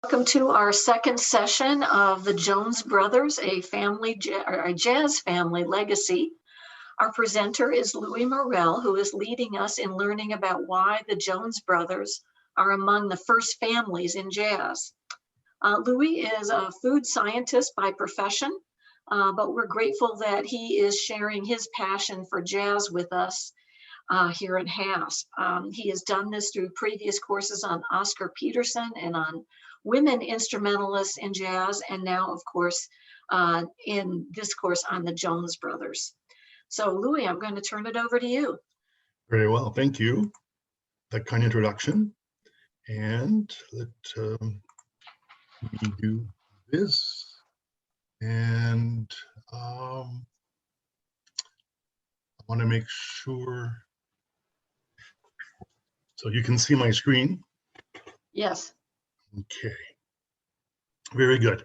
Welcome to our second session of the Jones Brothers, a jazz family legacy. Our presenter is Louis Morel, who is leading us in learning about why the Jones Brothers are among the first families in jazz. Louis is a food scientist by profession, but we're grateful that he is sharing his passion for jazz with us here at HASP. He has done this through previous courses on Oscar Peterson and on women instrumentalists in jazz, and now, of course, in this course on the Jones Brothers. So, Louis, I'm going to turn it over to you. Very well, thank you. That kind introduction. And let me do this. And I want to make sure. So you can see my screen? Yes. Okay. Very good.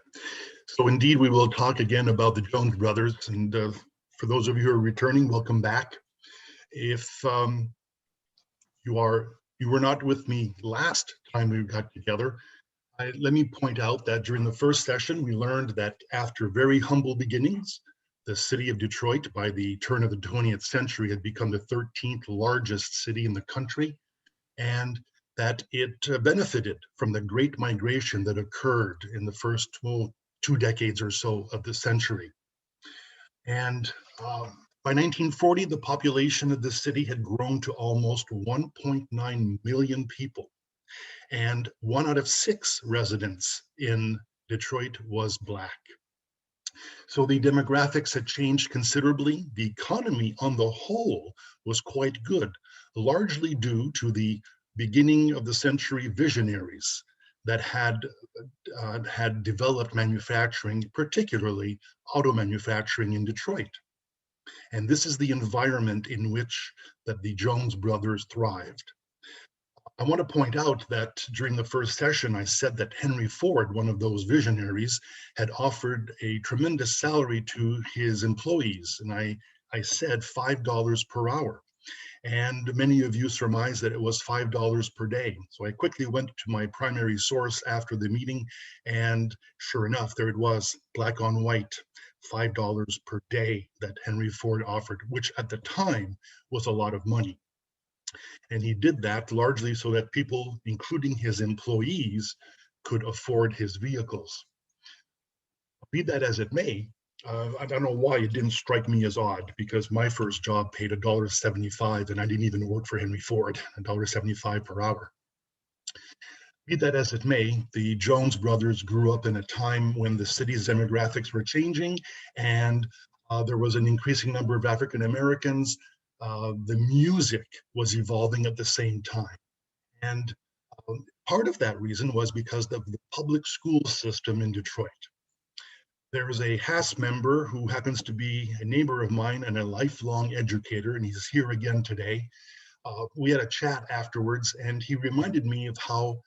So indeed, we will talk again about the Jones Brothers. And for those of you who are returning, welcome back. If you were not with me last time we got together, let me point out that during the first session, we learned that after very humble beginnings, the city of Detroit, by the turn of the 20th century, had become the 13th largest city in the country, and that it benefited from the Great Migration that occurred in the first 2 decades or so of the century. And by 1940, the population of the city had grown to almost 1.9 million people. And 1 out of 6 residents in Detroit was Black. So the demographics had changed considerably. The economy on the whole was quite good, largely due to the beginning of the century visionaries that had developed manufacturing, particularly auto manufacturing in Detroit. And this is the environment in which that the Jones Brothers thrived. I want to point out that during the first session, I said that Henry Ford, one of those visionaries, had offered a tremendous salary to his employees. And I said $5 per hour. And many of you surmised that it was $5 per day. So I quickly went to my primary source after the meeting, and sure enough, there it was, black on white, $5 per day that Henry Ford offered, which at the time was a lot of money. And he did that largely so that people, including his employees, could afford his vehicles. Be that as it may, I don't know why it didn't strike me as odd, because my first job paid $1.75 and I didn't even work for Henry Ford, $1.75 per hour. Be that as it may, the Jones Brothers grew up in a time when the city's demographics were changing, and there was an increasing number of African Americans. The music was evolving at the same time. And part of that reason was because of the public school system in Detroit. There is a HASP member who happens to be a neighbor of mine and a lifelong educator, and he's here again today. We had a chat afterwards, and he reminded me of how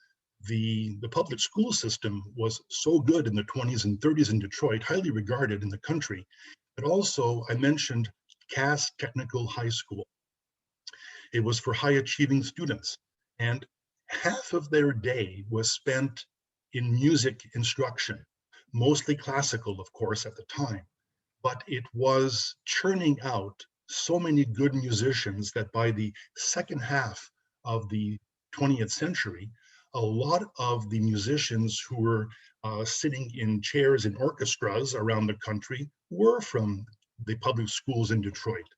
the public school system was so good in the 20s and 30s in Detroit, highly regarded in the country. But also, I mentioned Cass Technical High School. It was for high achieving students, and half of their day was spent in music instruction, mostly classical, of course, at the time, but it was churning out so many good musicians that by the second half of the 20th century, a lot of the musicians who were sitting in chairs in orchestras around the country were from the public schools in Detroit.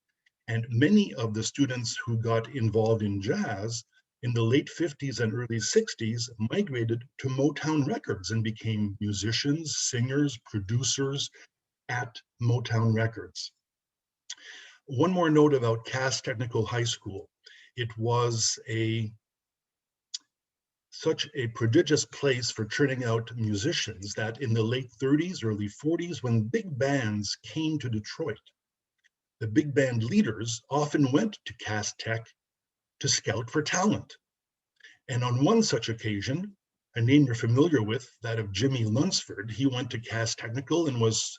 And many of the students who got involved in jazz in the late 50s and early 60s migrated to Motown Records and became musicians, singers, producers at Motown Records. One more note about Cass Technical High School. It was such a prodigious place for churning out musicians that in the late 30s, early 40s, when big bands came to Detroit, the big band leaders often went to Cass Tech to scout for talent. And on one such occasion, a name you're familiar with, that of Jimmy Lunsford, he went to Cass Technical and was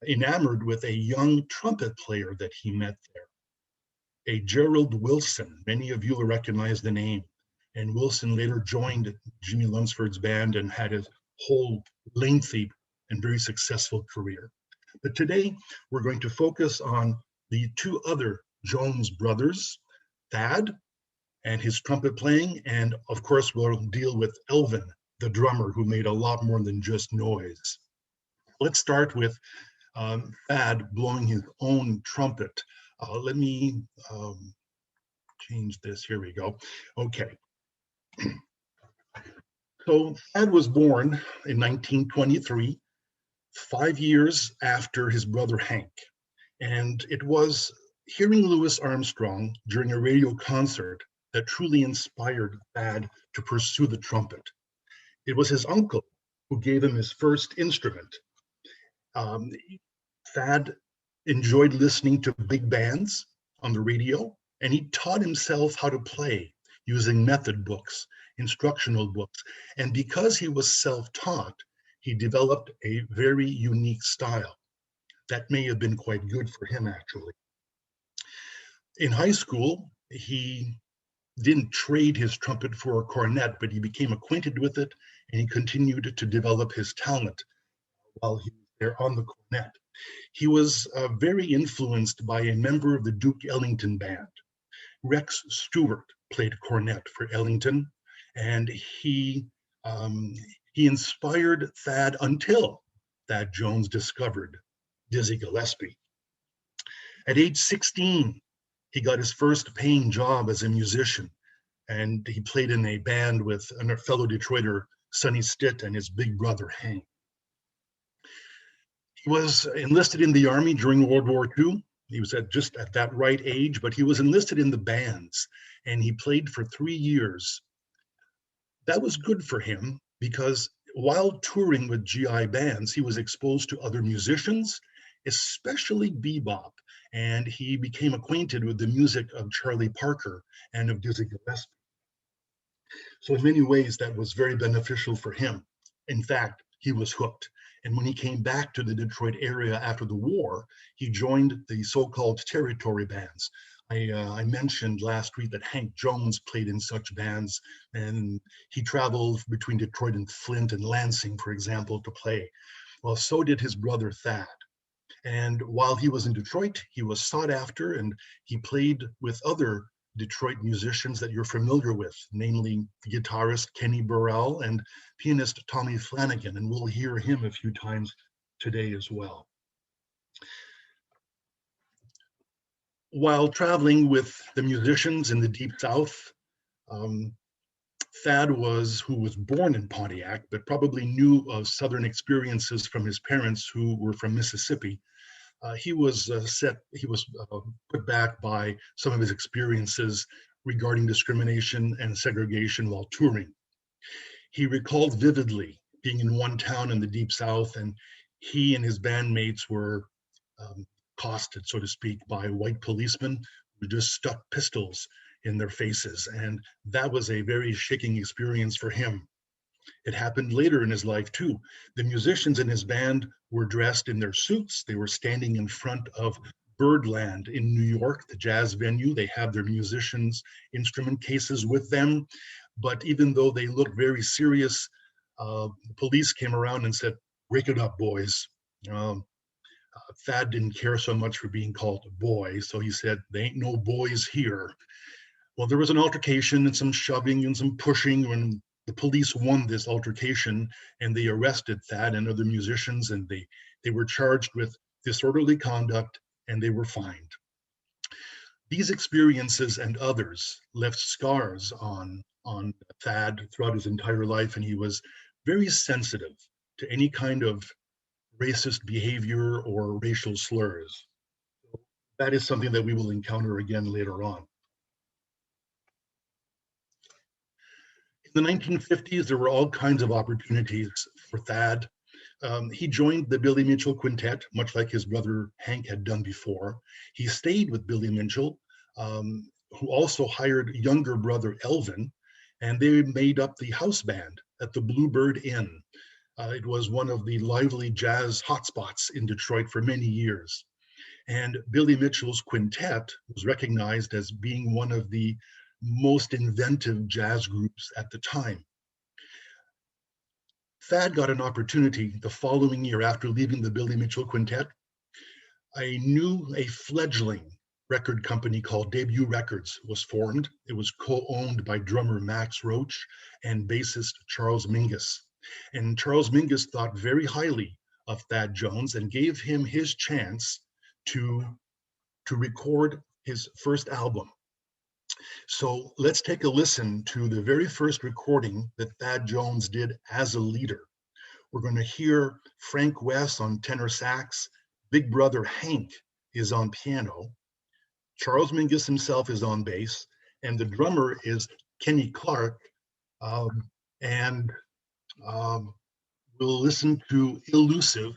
enamored with a young trumpet player that he met there, a Gerald Wilson. Many of you will recognize the name. And Wilson later joined Jimmy Lunsford's band and had a whole lengthy and very successful career. But today we're going to focus on the two other Jones brothers, Thad and his trumpet playing, and of course we'll deal with Elvin, the drummer, who made a lot more than just noise. Let's start with Thad blowing his own trumpet. Let me change this. Here we go. Okay. So Thad was born in 1923, 5 years after his brother Hank. And it was hearing Louis Armstrong during a radio concert that truly inspired Thad to pursue the trumpet. It was his uncle who gave him his first instrument. Thad enjoyed listening to big bands on the radio, and he taught himself how to play using method books, instructional books. And because he was self-taught, he developed a very unique style. That may have been quite good for him, actually. In high school, he didn't trade his trumpet for a cornet, but he became acquainted with it, and he continued to develop his talent while he was there on the cornet. He was very influenced by a member of the Duke Ellington band. Rex Stewart played cornet for Ellington, and he inspired Thad until Thad Jones discovered Dizzy Gillespie. At age 16, he got his first paying job as a musician, and he played in a band with a fellow Detroiter, Sonny Stitt, and his big brother, Hank. He was enlisted in the Army during World War II. He was just at that right age, but he was enlisted in the bands, and he played for 3 years. That was good for him because while touring with GI bands, he was exposed to other musicians, especially bebop, and he became acquainted with the music of Charlie Parker and of Dizzy Gillespie. So in many ways, that was very beneficial for him. In fact, he was hooked. And when he came back to the Detroit area after the war, he joined the so-called territory bands. I mentioned last week that Hank Jones played in such bands, and he traveled between Detroit and Flint and Lansing, for example, to play. Well, so did his brother Thad. And while he was in Detroit, he was sought after, and he played with other Detroit musicians that you're familiar with, namely guitarist Kenny Burrell and pianist Tommy Flanagan, and we'll hear him a few times today as well. While traveling with the musicians in the Deep South, Thad who was born in Pontiac, but probably knew of Southern experiences from his parents who were from Mississippi. He was put back by some of his experiences regarding discrimination and segregation while touring. He recalled vividly being in one town in the Deep South, and he and his bandmates were accosted, so to speak, by white policemen who just stuck pistols in their faces. And that was a very shaking experience for him. It happened later in his life too. The musicians in his band were dressed in their suits. They were standing in front of Birdland in New York, the jazz venue. They have their musicians' instrument cases with them. But even though they looked very serious, the police came around and said, "Break it up, boys." Thad didn't care so much for being called a boy, so he said, "There ain't no boys here." Well, there was an altercation and some shoving and some pushing when the police won this altercation, and they arrested Thad and other musicians, and they were charged with disorderly conduct, and they were fined. These experiences and others left scars on Thad throughout his entire life, and he was very sensitive to any kind of racist behavior or racial slurs. That is something that we will encounter again later on. In the 1950s, there were all kinds of opportunities for Thad. He joined the Billy Mitchell Quintet, much like his brother Hank had done before. He stayed with Billy Mitchell, who also hired younger brother Elvin, and they made up the house band at the Bluebird Inn. It was one of the lively jazz hotspots in Detroit for many years. And Billy Mitchell's quintet was recognized as being one of the most inventive jazz groups at the time. Thad got an opportunity the following year after leaving the Billy Mitchell Quintet. A fledgling record company called Debut Records was formed. It was co-owned by drummer Max Roach and bassist Charles Mingus. And Charles Mingus thought very highly of Thad Jones and gave him his chance to record his first album. So let's take a listen to the very first recording that Thad Jones did as a leader. We're going to hear Frank West on tenor sax, Big Brother Hank is on piano, Charles Mingus himself is on bass, and the drummer is Kenny Clark. And we'll listen to Elusive.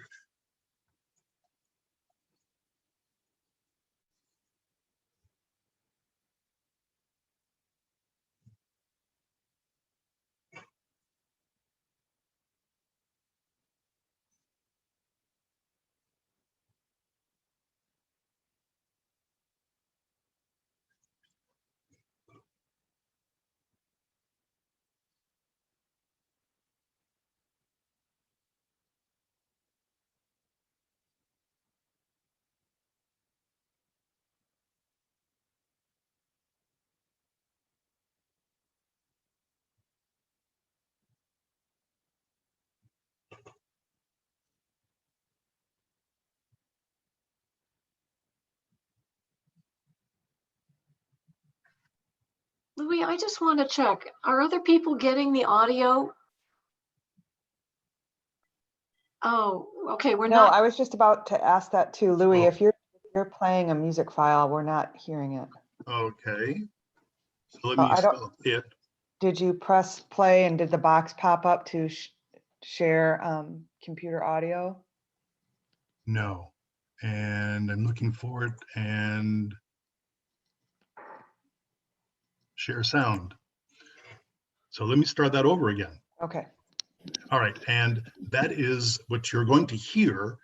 Louis, I just want to check. Are other people getting the audio? Oh, okay, we're No, not. I was just about to ask that too, Louis. Oh. If you're playing a music file, we're not hearing it. Okay. So let Oh, me I don't- stop it. Did you press play and did the box pop up to share computer audio? No. And I'm looking for it and share sound. So let me start that over again. Okay. All right, and that is what you're going to hear.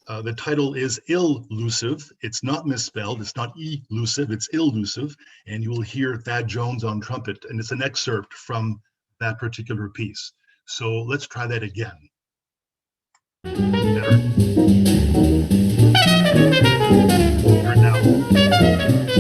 The title is Elusive. It's not misspelled. It's not elusive. It's Elusive. And you will hear Thad Jones on trumpet. And it's an excerpt from that particular piece. So let's try that again. Better? Better now.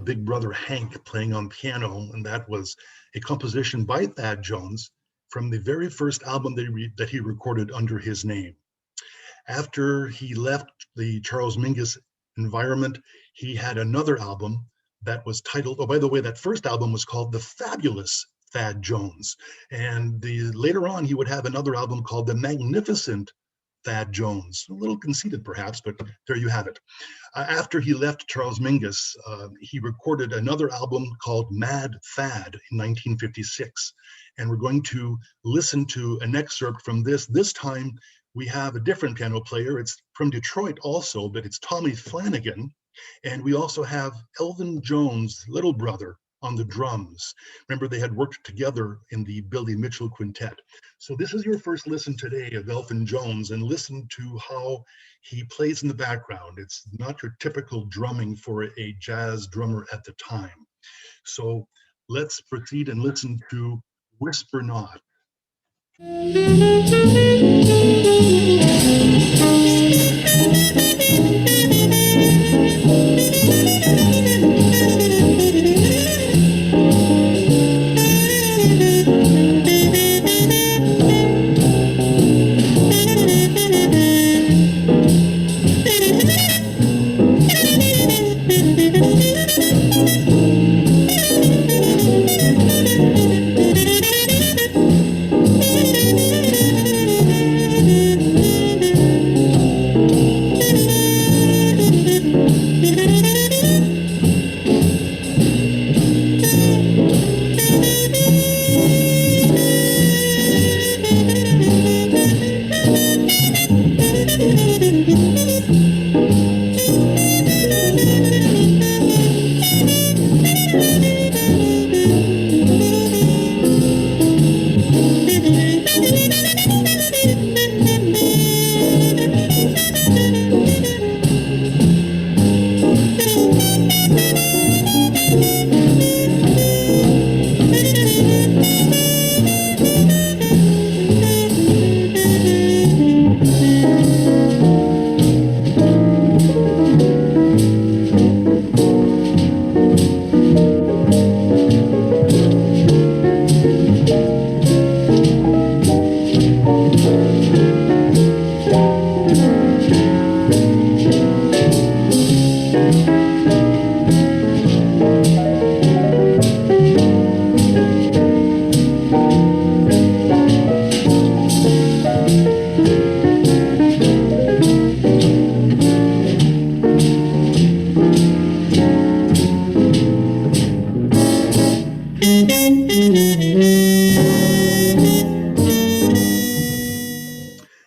Big Brother Hank playing on piano, and that was a composition by Thad Jones from the very first album that he recorded under his name. After he left the Charles Mingus environment, he had another album that was titled, oh, by the way, that first album was called The Fabulous Thad Jones. And later on, he would have another album called The Magnificent Thad Jones. A little conceited, perhaps, but there you have it. After he left Charles Mingus, he recorded another album called Mad Thad in 1956. And we're going to listen to an excerpt from this. This time, we have a different piano player. It's from Detroit also, but it's Tommy Flanagan. And we also have Elvin Jones' little brother on the drums. Remember, they had worked together in the Billy Mitchell Quintet. So this is your first listen today of Elvin Jones, and listen to how he plays in the background. It's not your typical drumming for a jazz drummer at the time. So let's proceed and listen to Whisper Not.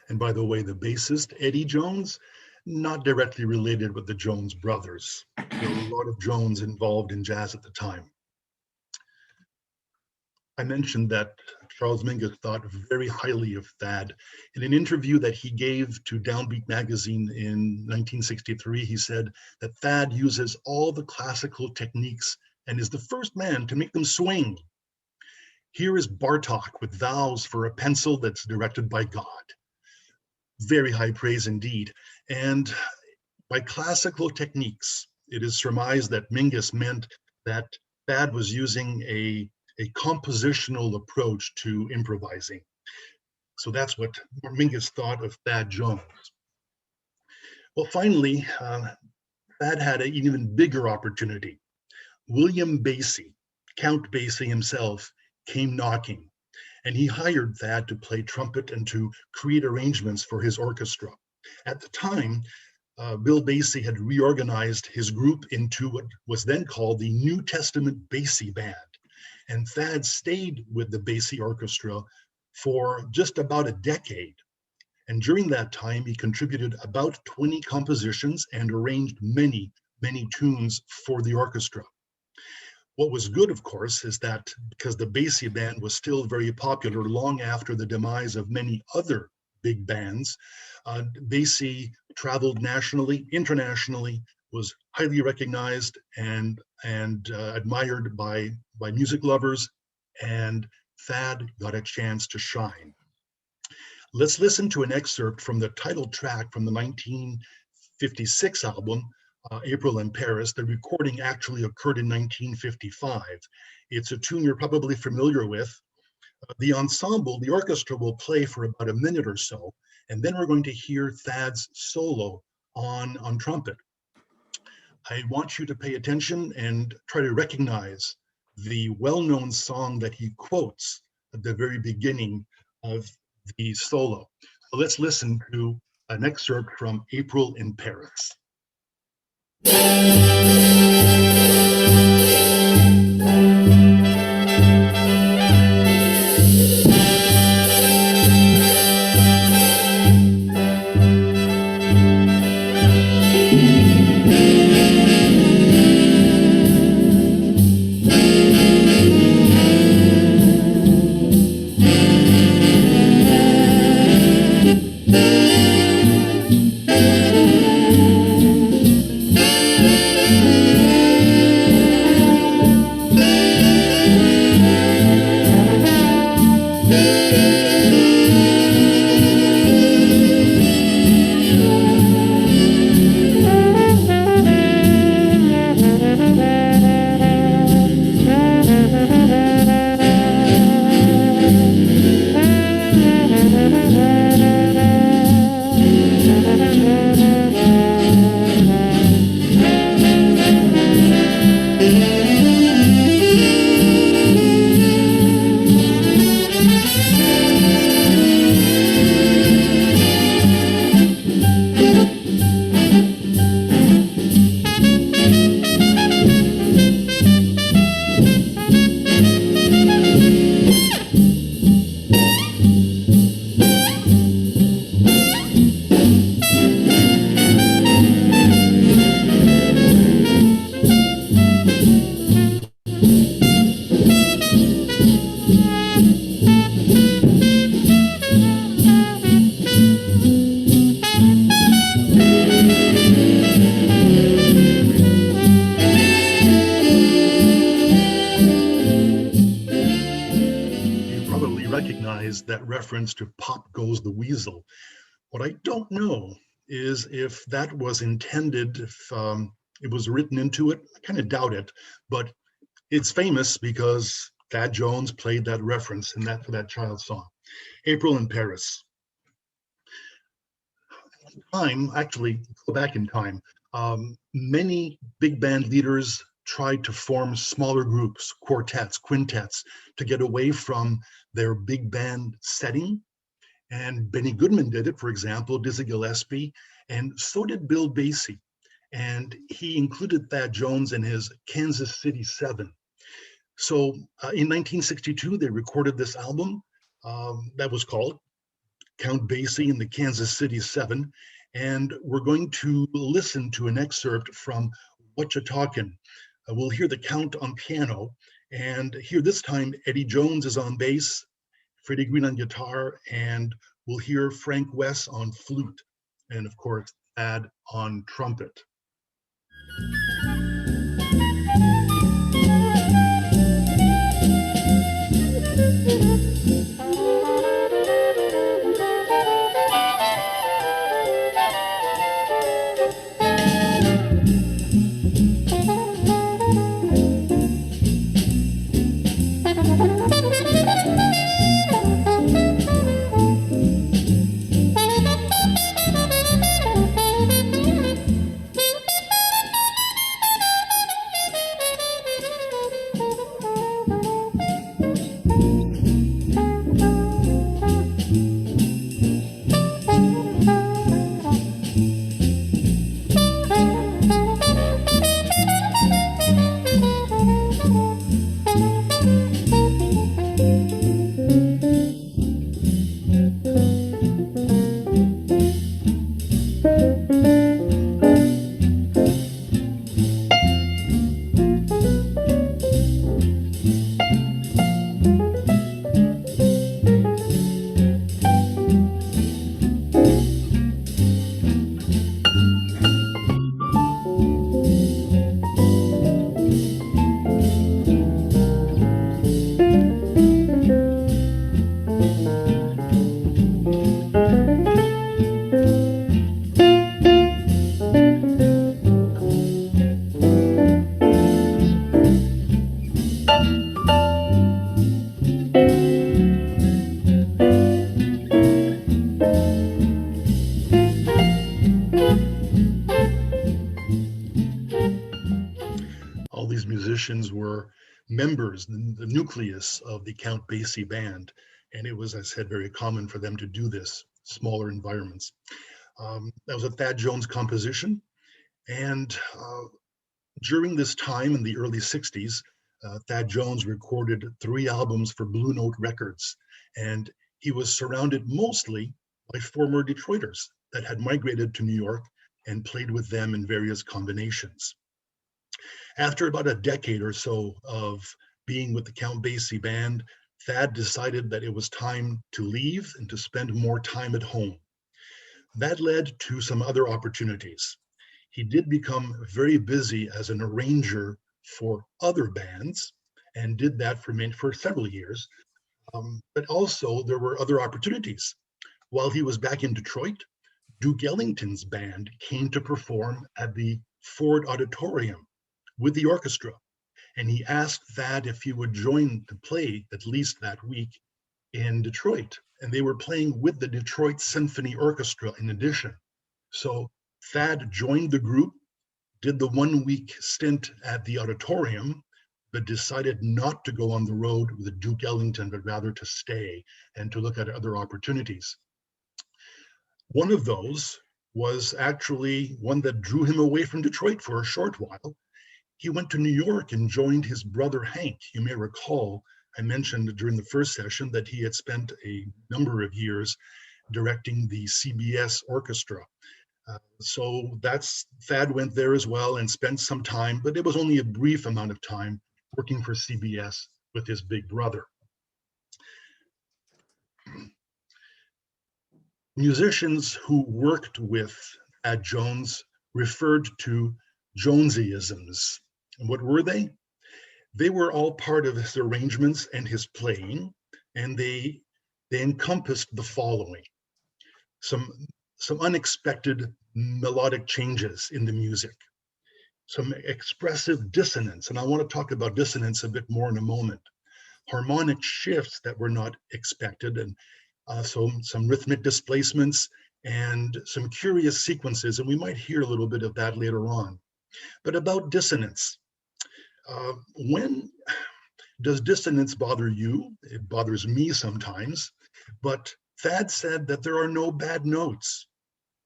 And by the way, the bassist, Eddie Jones, not directly related with the Jones brothers. There were a lot of Jones involved in jazz at the time. I mentioned that Charles Mingus thought very highly of Thad. In an interview that he gave to Downbeat magazine in 1963, he said that Thad uses all the classical techniques and is the first man to make them swing. Here is Bartok with Vows for a Pencil that's directed by God. Very high praise indeed. And by classical techniques, it is surmised that Mingus meant that Thad was using a compositional approach to improvising. So that's what Mingus thought of Thad Jones. Well, finally, Thad had an even bigger opportunity. William Basie, Count Basie himself, came knocking, and he hired Thad to play trumpet and to create arrangements for his orchestra. At the time, Bill Basie had reorganized his group into what was then called the New Testament Basie Band. And Thad stayed with the Basie Orchestra for just about a decade. And during that time, he contributed about 20 compositions and arranged many, many tunes for the orchestra. What was good, of course, is that because the Basie Band was still very popular long after the demise of many other big bands, Basie traveled nationally, internationally, was highly recognized and admired by music lovers, and Thad got a chance to shine. Let's listen to an excerpt from the title track from the 1956 album, April in Paris. The recording actually occurred in 1955. It's a tune you're probably familiar with. The ensemble, the orchestra, will play for about a minute or so, and then we're going to hear Thad's solo on trumpet. I want you to pay attention and try to recognize the well-known song that he quotes at the very beginning of the solo. So let's listen to an excerpt from April in Paris. That reference to Pop Goes the Weasel. What I don't know is if that was intended, if it was written into it. I kind of doubt it, but it's famous because Thad Jones played that reference in that for that child's song. April in Paris. Actually, go back in time, many big band leaders tried to form smaller groups, quartets, quintets, to get away from their big band setting. And Benny Goodman did it, for example, Dizzy Gillespie, and so did Bill Basie. And he included Thad Jones in his Kansas City 7. So in 1962, they recorded this album that was called Count Basie and the Kansas City 7. And we're going to listen to an excerpt from What You Talkin'. We'll hear the Count on piano, and here this time Eddie Jones is on bass, Freddie Green on guitar, and we'll hear Frank West on flute, and of course Thad on trumpet. members, the nucleus of the Count Basie band. And it was, as I said, very common for them to do this, smaller environments. That was a Thad Jones composition. And during this time in the early 60s, Thad Jones recorded 3 albums for Blue Note Records. And he was surrounded mostly by former Detroiters that had migrated to New York and played with them in various combinations. After about a decade or so of being with the Count Basie band, Thad decided that it was time to leave and to spend more time at home. That led to some other opportunities. He did become very busy as an arranger for other bands and did that for several years. But also there were other opportunities. While he was back in Detroit, Duke Ellington's band came to perform at the Ford Auditorium with the orchestra. And he asked Thad if he would join to play at least that week in Detroit. And they were playing with the Detroit Symphony Orchestra in addition. So Thad joined the group, did the 1-week stint at the auditorium, but decided not to go on the road with Duke Ellington, but rather to stay and to look at other opportunities. One of those was actually one that drew him away from Detroit for a short while. He went to New York and joined his brother Hank. You may recall I mentioned during the first session that he had spent a number of years directing the CBS orchestra. So Thad went there as well and spent some time, but it was only a brief amount of time working for CBS with his big brother. Musicians who worked with Thad Jones referred to Jonesyisms. And what were they? They were all part of his arrangements and his playing, and they encompassed the following: some unexpected melodic changes in the music, some expressive dissonance, and I want to talk about dissonance a bit more in a moment, harmonic shifts that were not expected, and some rhythmic displacements and some curious sequences, and we might hear a little bit of that later on. But about dissonance, when does dissonance bother you? It bothers me sometimes, but Thad said that there are no bad notes,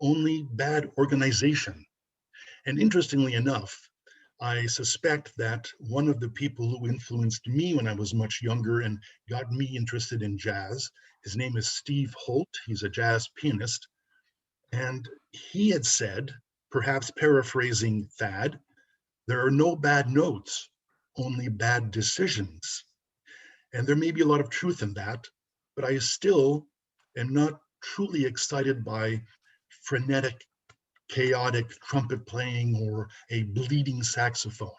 only bad organization. And interestingly enough, I suspect that one of the people who influenced me when I was much younger and got me interested in jazz, his name is Steve Holt. He's a jazz pianist. And he had said, perhaps paraphrasing Thad, there are no bad notes, only bad decisions. And there may be a lot of truth in that, but I still am not truly excited by frenetic, chaotic trumpet playing or a bleeding saxophone.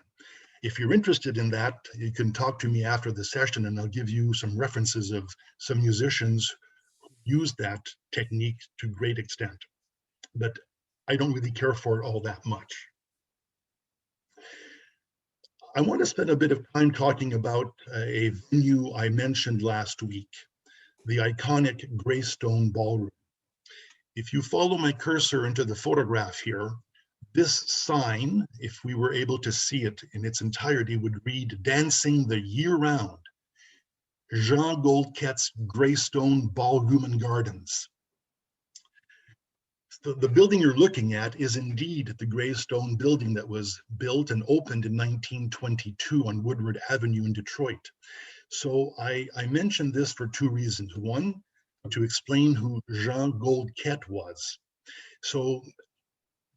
If you're interested in that, you can talk to me after the session and I'll give you some references of some musicians who use that technique to great extent. But I don't really care for it all that much. I want to spend a bit of time talking about a venue I mentioned last week, the iconic Greystone Ballroom. If you follow my cursor into the photograph here, this sign, if we were able to see it in its entirety, would read, "Dancing the Year Round, Jean Goldkette's Greystone Ballroom and Gardens." The building you're looking at is indeed the Greystone building that was built and opened in 1922 on Woodward Avenue in Detroit. So I mentioned this for 2 reasons. One, to explain who Jean Goldkette was. So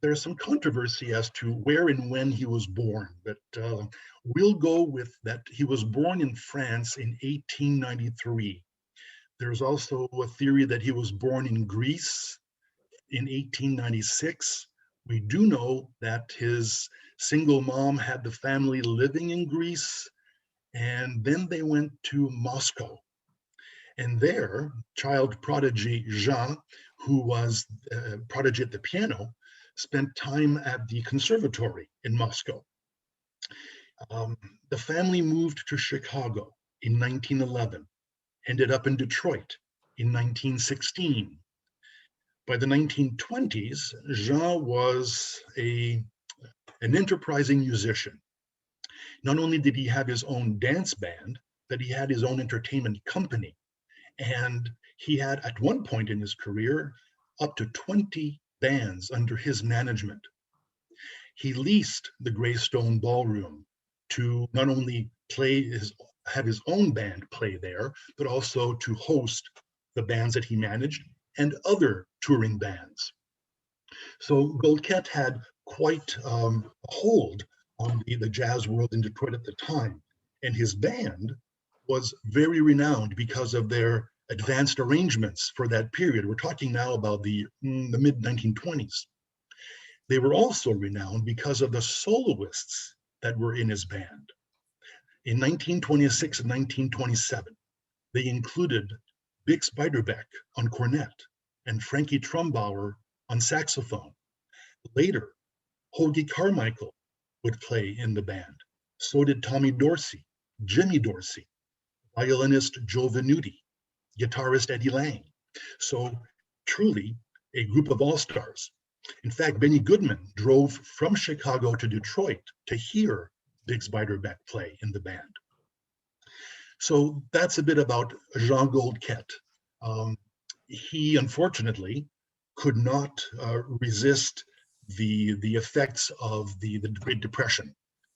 there's some controversy as to where and when he was born, but we'll go with that he was born in France in 1893. There's also a theory that he was born in Greece in 1896. We do know that his single mom had the family living in Greece, and then they went to Moscow. And there, child prodigy Jean, who was a prodigy at the piano, spent time at the conservatory in Moscow. The family moved to Chicago in 1911, ended up in Detroit in 1916. By the 1920s, Jean was an enterprising musician. Not only did he have his own dance band, but he had his own entertainment company. And he had, at one point in his career, up to 20 bands under his management. He leased the Greystone Ballroom to not only have his own band play there, but also to host the bands that he managed and other touring bands. So Goldkette had quite a hold on the jazz world in Detroit at the time. And his band was very renowned because of their advanced arrangements for that period. We're talking now about the mid 1920s. They were also renowned because of the soloists that were in his band. In 1926 and 1927, they included Bix Beiderbecke on cornet and Frankie Trumbauer on saxophone. Later, Hoagy Carmichael would play in the band. So did Tommy Dorsey, Jimmy Dorsey, violinist Joe Venuti, guitarist Eddie Lang. So truly a group of all-stars. In fact, Benny Goodman drove from Chicago to Detroit to hear Bix Beiderbecke play in the band. So that's a bit about Jean Goldkette. He unfortunately could not resist the effects of the Great Depression.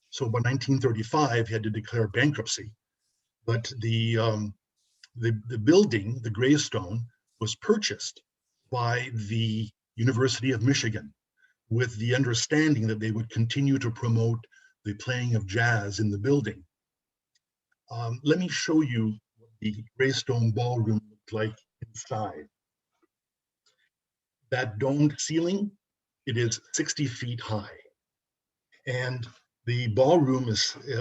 So by 1935, he had to declare bankruptcy. But the building, the Greystone, was purchased by the University of Michigan with the understanding that they would continue to promote the playing of jazz in the building. Let me show you what the Greystone Ballroom looked like inside. That domed ceiling, it is 60 feet high. And the ballroom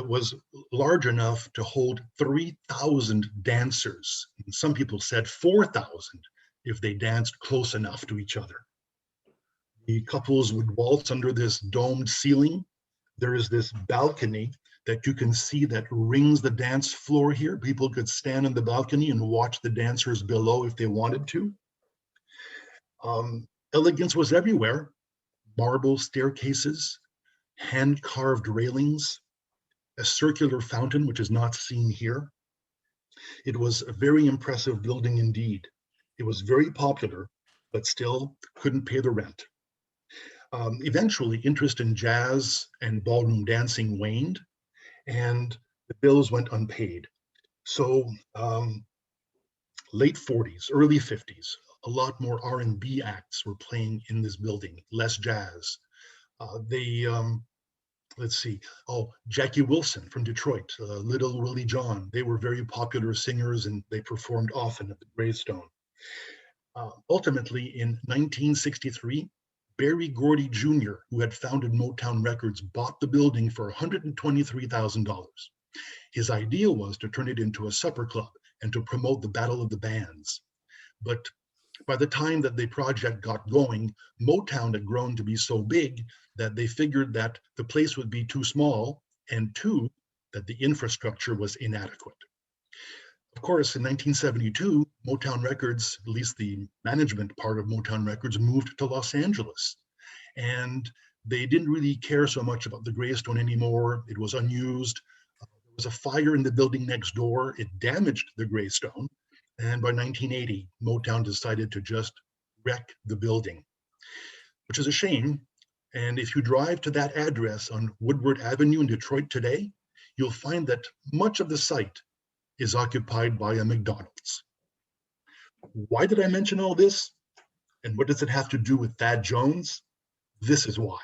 was large enough to hold 3,000 dancers. And some people said 4,000 if they danced close enough to each other. The couples would waltz under this domed ceiling. There is this balcony that you can see that rings the dance floor here. People could stand on the balcony and watch the dancers below if they wanted to. Elegance was everywhere. Marble staircases, hand-carved railings, a circular fountain, which is not seen here. It was a very impressive building indeed. It was very popular, but still couldn't pay the rent. Eventually, interest in jazz and ballroom dancing waned, and the bills went unpaid. So late 40s, early 50s, a lot more R&B acts were playing in this building, less jazz. Let's see, Jackie Wilson from Detroit, Little Willie John, they were very popular singers and they performed often at the Greystone. Ultimately, in 1963, Berry Gordy Jr., who had founded Motown Records, bought the building for $123,000. His idea was to turn it into a supper club and to promote the Battle of the Bands. But by the time that the project got going, Motown had grown to be so big that they figured that the place would be too small, and two, that the infrastructure was inadequate. Of course, in 1972, Motown Records, at least the management part of Motown Records, moved to Los Angeles. And they didn't really care so much about the Greystone anymore. It was unused. There was a fire in the building next door. It damaged the Greystone. And by 1980, Motown decided to just wreck the building, which is a shame. And if you drive to that address on Woodward Avenue in Detroit today, you'll find that much of the site is occupied by a McDonald's. Why did I mention all this? And what does it have to do with Thad Jones? This is why.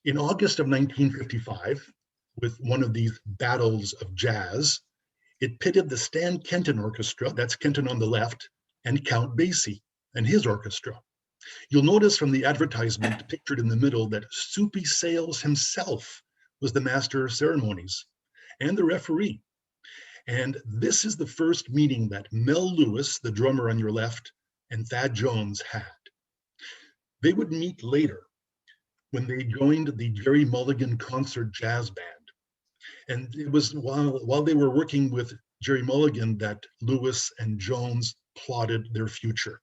In August of 1955, with one of these battles of jazz, it pitted the Stan Kenton Orchestra, that's Kenton on the left, and Count Basie and his orchestra. You'll notice from the advertisement pictured in the middle that Soupy Sales himself was the master of ceremonies and the referee. And this is the first meeting that Mel Lewis, the drummer on your left, and Thad Jones had. They would meet later when they joined the Jerry Mulligan Concert Jazz Band. And it was while they were working with Jerry Mulligan that Lewis and Jones plotted their future.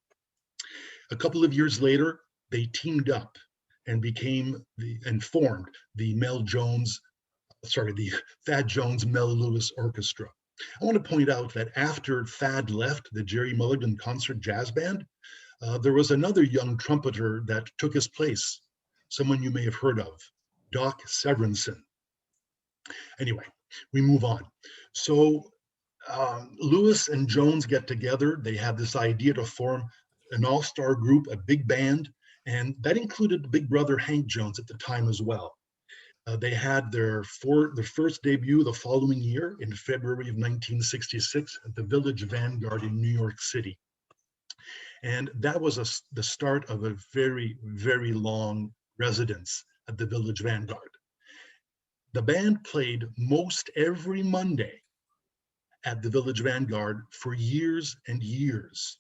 A couple of years later, they teamed up and formed the Mel Jones the Thad Jones Mel Lewis Orchestra. I want to point out that after Thad left the Jerry Mulligan Concert Jazz Band, there was another young trumpeter that took his place, someone you may have heard of, Doc Severinsen. Anyway, we move on. So Lewis and Jones get together. They have this idea to form an all-star group, a big band, and that included big brother Hank Jones at the time as well. They had their first debut the following year in February of 1966 at the Village Vanguard in New York City. And that was the start of a very, very long residence at the Village Vanguard. The band played most every Monday at the Village Vanguard for years and years.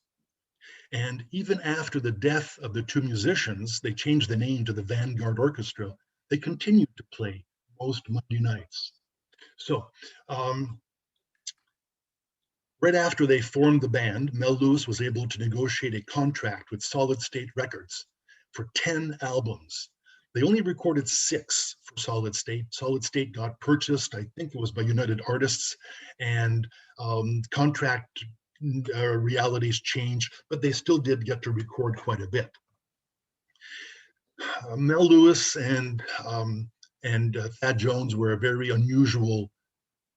And even after the death of the two musicians, they changed the name to the Vanguard Orchestra. They continued to play most Monday nights. So right after they formed the band, Mel Lewis was able to negotiate a contract with Solid State Records for 10 albums. They only recorded 6 for Solid State. Solid State got purchased, I think it was by United Artists, and contract realities changed, but they still did get to record quite a bit. Mel Lewis and Thad Jones were a very unusual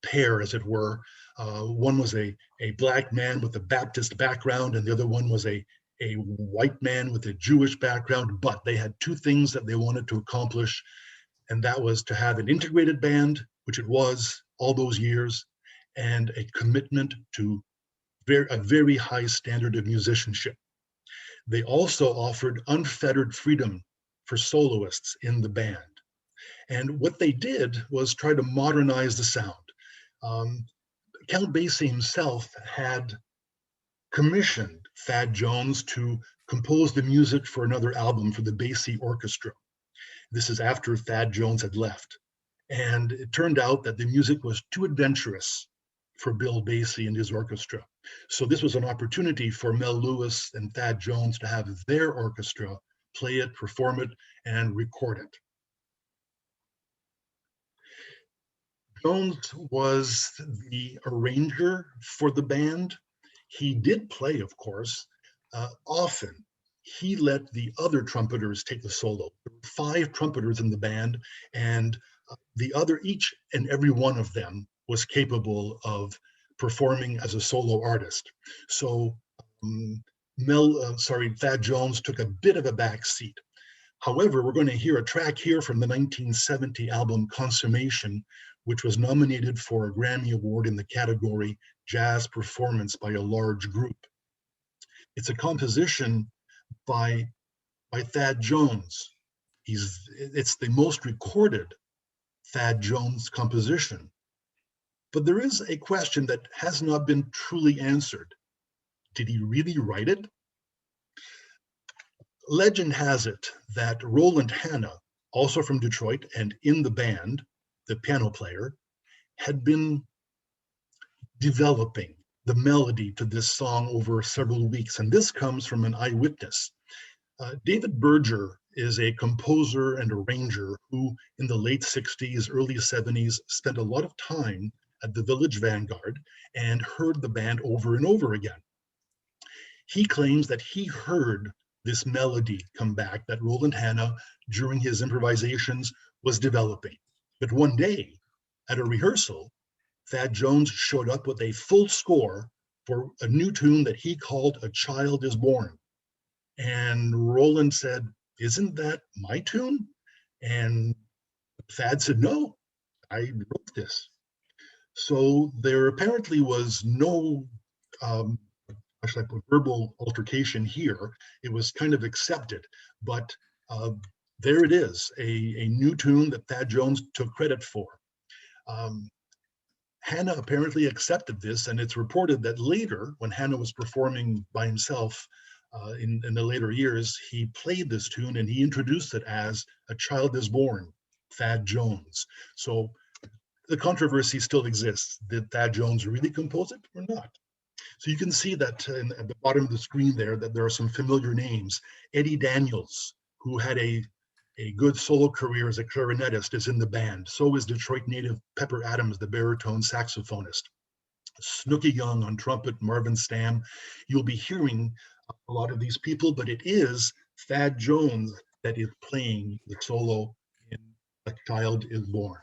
pair, as it were. One was a black man with a Baptist background, and the other one was a white man with a Jewish background, but they had 2 things that they wanted to accomplish, and that was to have an integrated band, which it was all those years, and a commitment to a very high standard of musicianship. They also offered unfettered freedom for soloists in the band. And what they did was try to modernize the sound. Count Basie himself had commissioned Thad Jones to compose the music for another album for the Basie Orchestra. This is after Thad Jones had left. And it turned out that the music was too adventurous for Bill Basie and his orchestra. So this was an opportunity for Mel Lewis and Thad Jones to have their orchestra play it, perform it, and record it. Jones was the arranger for the band. He did play, of course. Often he let the other trumpeters take the solo. There were 5 trumpeters in the band, and each and every one of them was capable of performing as a solo artist. So Thad Jones took a bit of a back seat. However, we're going to hear a track here from the 1970 album Consummation, which was nominated for a Grammy Award in the category Jazz Performance by a Large Group. It's a composition by Thad Jones. It's the most recorded Thad Jones composition. But there is a question that has not been truly answered. Did he really write it? Legend has it that Roland Hanna, also from Detroit and in the band, the piano player, had been developing the melody to this song over several weeks. And this comes from an eyewitness. David Berger is a composer and arranger who in the late 60s, early 70s, spent a lot of time at the Village Vanguard and heard the band over and over again. He claims that he heard this melody come back that Roland Hanna, during his improvisations, was developing. But one day, at a rehearsal, Thad Jones showed up with a full score for a new tune that he called A Child is Born. And Roland said, "Isn't that my tune?" And Thad said, "No, I wrote this." So there apparently was no verbal altercation here. It was kind of accepted, but there it is, a new tune that Thad Jones took credit for. Hanna apparently accepted this, and it's reported that later, when Hanna was performing by himself in the later years, he played this tune and he introduced it as A Child is Born, Thad Jones. So the controversy still exists. Did Thad Jones really compose it or not? So you can see that at the bottom of the screen there, that there are some familiar names. Eddie Daniels, who had a A good solo career as a clarinetist is in the band. So is Detroit native Pepper Adams, the baritone saxophonist. Snooky Young on trumpet, Marvin Stamm. You'll be hearing a lot of these people, but it is Thad Jones that is playing the solo in A Child is Born.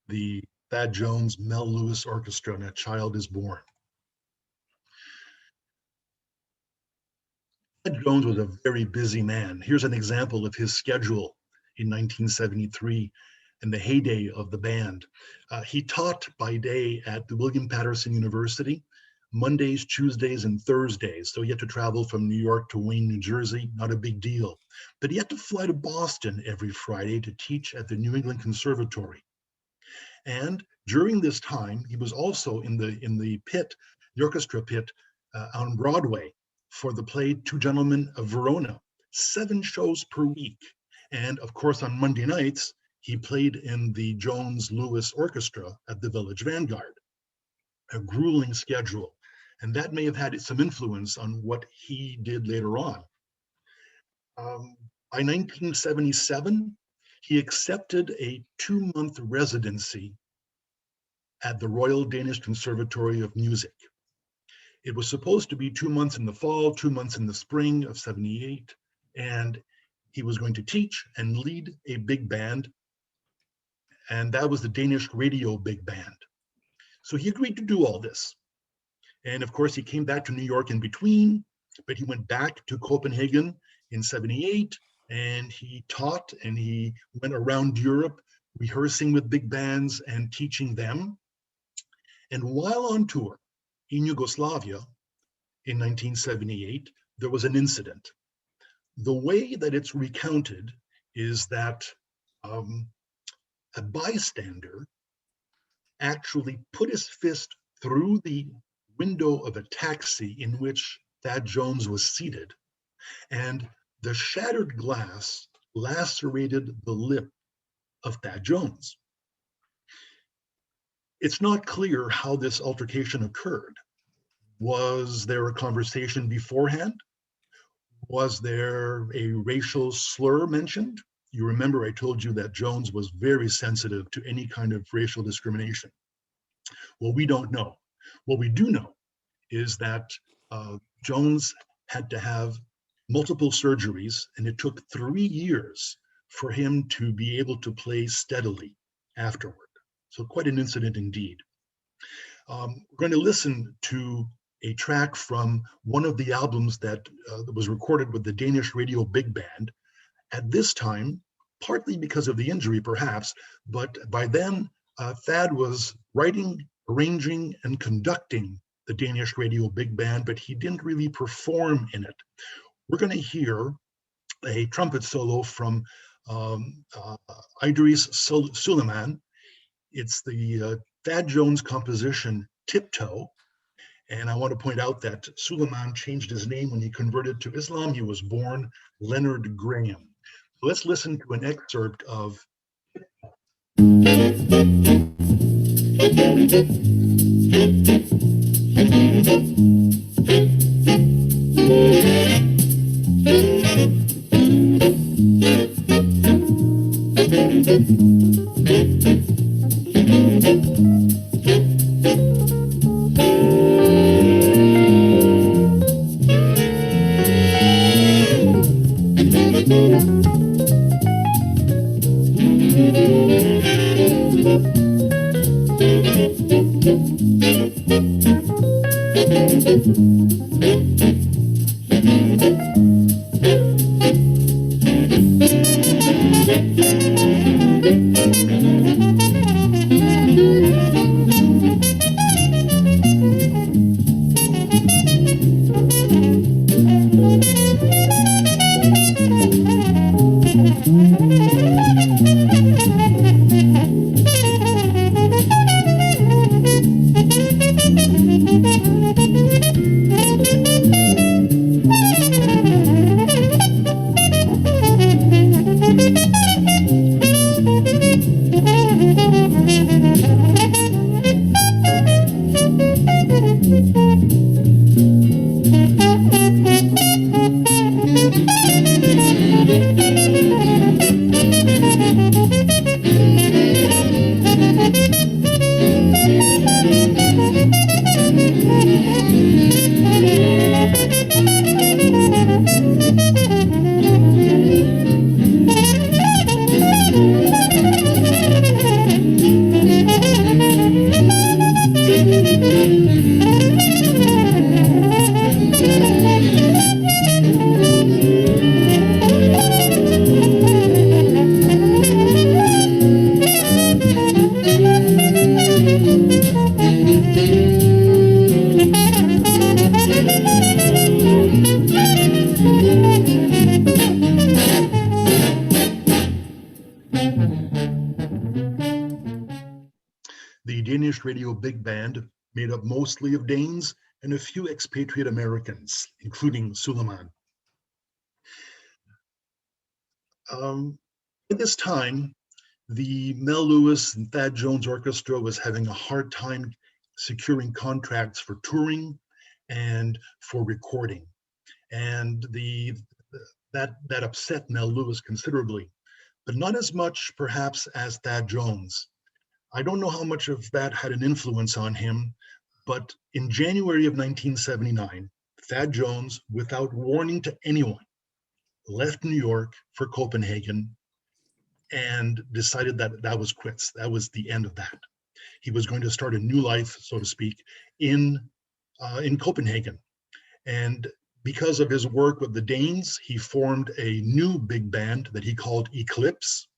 The Thad Jones, Mel Lewis Orchestra and A Child is Born. Thad Jones was a very busy man. Here's an example of his schedule in 1973 in the heyday of the band. He taught by day at the William Patterson University, Mondays, Tuesdays, and Thursdays. So he had to travel from New York to Wayne, New Jersey, not a big deal. But he had to fly to Boston every Friday to teach at the New England Conservatory. And during this time, he was also in the pit, the orchestra pit on Broadway for the play Two Gentlemen of Verona, 7 shows per week. And of course, on Monday nights, he played in the Jones Lewis Orchestra at the Village Vanguard. A grueling schedule. And that may have had some influence on what he did later on. By 1977, he accepted a 2-month residency at the Royal Danish Conservatory of Music. It was supposed to be 2 months in the fall, 2 months in the spring of 78, and he was going to teach and lead a big band, and that was the Danish Radio Big Band. So he agreed to do all this. And of course, he came back to New York in between, but he went back to Copenhagen in 78, and he taught and he went around Europe rehearsing with big bands and teaching them. And while on tour in Yugoslavia in 1978, there was an incident. The way that it's recounted is that a bystander actually put his fist through the window of a taxi in which Thad Jones was seated, and the shattered glass lacerated the lip of Thad Jones. It's not clear how this altercation occurred. Was there a conversation beforehand? Was there a racial slur mentioned? You remember I told you that Jones was very sensitive to any kind of racial discrimination. Well, we don't know. What we do know is that Jones had to have multiple surgeries, and it took 3 years for him to be able to play steadily afterward. So quite an incident indeed. We're going to listen to a track from one of the albums that was recorded with the Danish Radio Big Band. At this time, partly because of the injury perhaps, but by then Thad was writing, arranging, and conducting the Danish Radio Big Band, but he didn't really perform in it. We're going to hear a trumpet solo from Idris Suleiman. It's the Thad Jones composition, Tiptoe. And I want to point out that Suleiman changed his name when he converted to Islam. He was born Leonard Graham. So let's listen to an excerpt of the Danish Radio Big Band, made up mostly of Danes and a few expatriate Americans, including Suleiman. At this time, the Mel Lewis and Thad Jones Orchestra was having a hard time securing contracts for touring and for recording. And that upset Mel Lewis considerably, but not as much perhaps as Thad Jones. I don't know how much of that had an influence on him, but in January of 1979, Thad Jones, without warning to anyone, left New York for Copenhagen and decided that that was quits. That was the end of that. He was going to start a new life, so to speak, in Copenhagen. And because of his work with the Danes, he formed a new big band that he called Eclipse.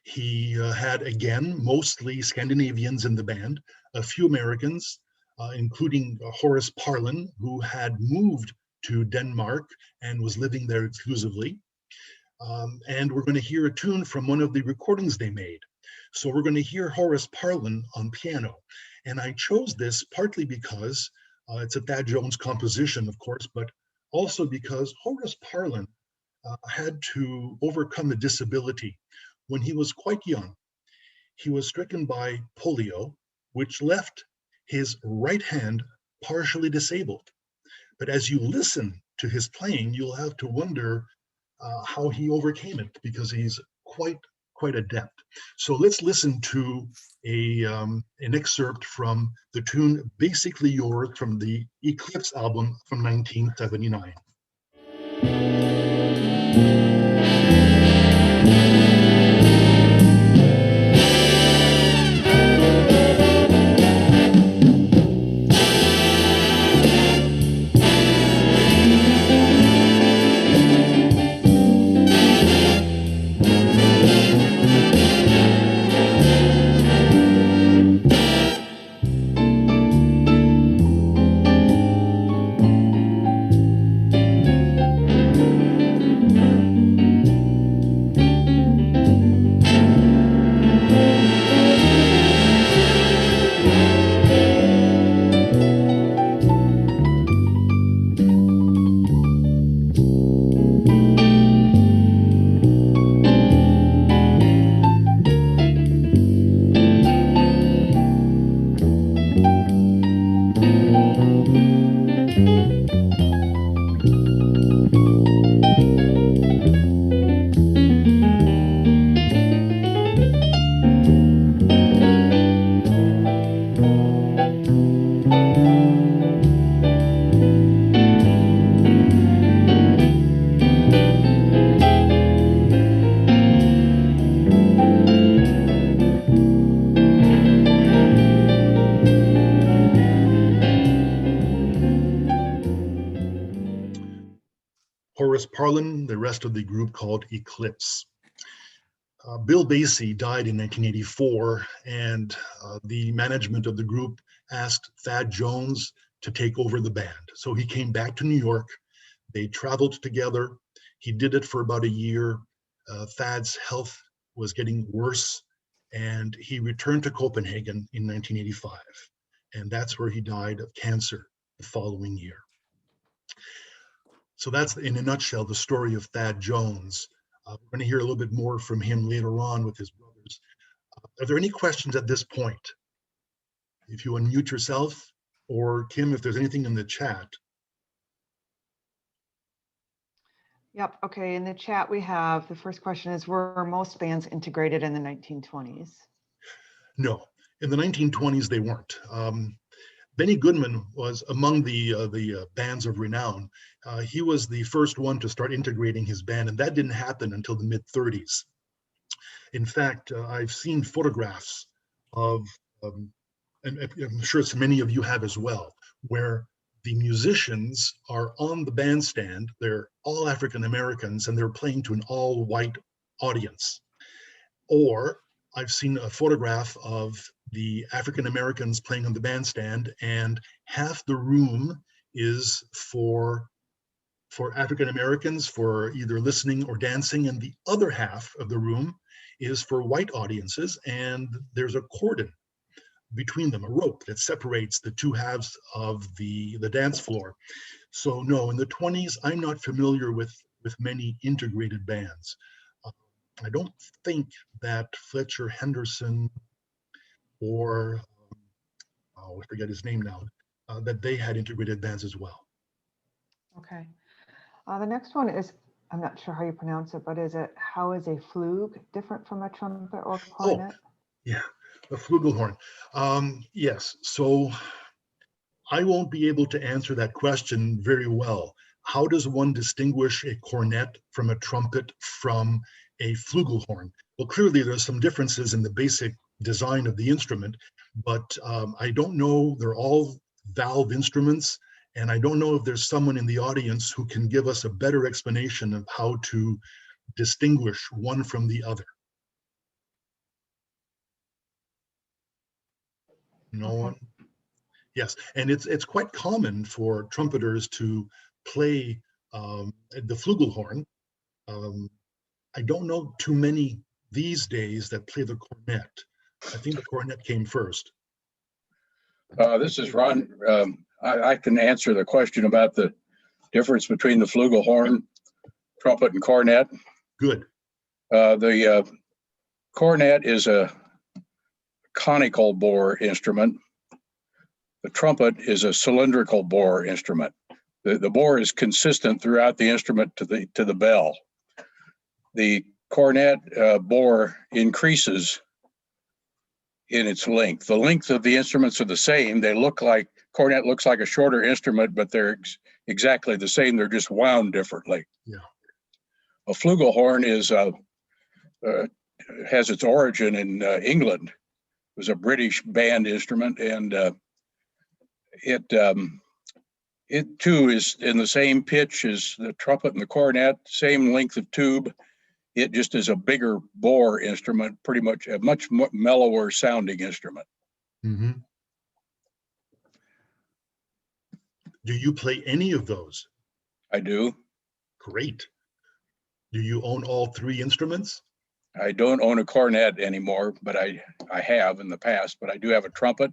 He had, again, mostly Scandinavians in the band, a few Americans, including Horace Parlan, who had moved to Denmark and was living there exclusively. And we're going to hear a tune from one of the recordings they made. So we're going to hear Horace Parlan on piano. And I chose this partly because it's a Thad Jones composition, of course, but also because Horace Parlan had to overcome a disability when he was quite young. He was stricken by polio, which left his right hand partially disabled. But as you listen to his playing, you'll have to wonder how he overcame it, because he's quite adept. So let's listen to an excerpt from the tune Basically Yours from the Eclipse album from 1979. Horace Parlan, the rest of the group called Eclipse. Bill Basie died in 1984, and the management of the group asked Thad Jones to take over the band. So he came back to New York. They traveled together. He did it for about a year. Thad's health was getting worse, and he returned to Copenhagen in 1985. And that's where he died of cancer the following year. So that's, in a nutshell, the story of Thad Jones. We're going to hear a little bit more from him later on with his brothers. Are there any questions at this point? If you unmute yourself, or Kim, if there's anything in the chat. Yep, okay, in the chat we have, the first question is, were most bands integrated in the 1920s? No, in the 1920s they weren't. Benny Goodman was among the bands of renown. He was the first one to start integrating his band, and that didn't happen until the mid-30s. In fact, I've seen photographs of, and I'm sure many of you have as well, where the musicians are on the bandstand. They're all African Americans, and they're playing to an all-white audience. Or I've seen a photograph of the African Americans playing on the bandstand, and half the room is for African Americans for either listening or dancing, and the other half of the room is for white audiences, and there's a cordon between them, a rope that separates the two halves of the dance floor. So no, in the 20s, I'm not familiar with many integrated bands. I don't think that Fletcher Henderson or, I forget his name now, that they had integrated bands as well. Okay. The next one is, I'm not sure how you pronounce it, but how is a flug different from a trumpet or cornet? Oh, yeah, a flugelhorn. Yes, so I won't be able to answer that question very well. How does one distinguish a cornet from a trumpet from a flugelhorn? Well, clearly there's some differences in the basic design of the instrument, but I don't know. They're all valve instruments, and I don't know if there's someone in the audience who can give us a better explanation of how to distinguish one from the other. No one? Yes, and it's quite common for trumpeters to play the flugelhorn. I don't know too many these days that play the cornet. I think the cornet came first. This is Ron. I can answer the question about the difference between the flugelhorn, trumpet, and cornet. Good. The cornet is a conical bore instrument. The trumpet is a cylindrical bore instrument. the bore is consistent throughout the instrument to the bell. The cornet bore increases in its length. The length of the instruments are the same. They look like, cornet looks like a shorter instrument, but they're exactly the same. They're just wound differently. Yeah. A flugelhorn is has its origin in England. It was a British band instrument, and it too is in the same pitch as the trumpet and the cornet, same length of tube. It just is a bigger bore instrument, pretty much a much mellower sounding instrument. Mm-hmm. Do you play any of those? I do. Great. Do you own all three instruments? I don't own a cornet anymore, but I have in the past, but I do have a trumpet,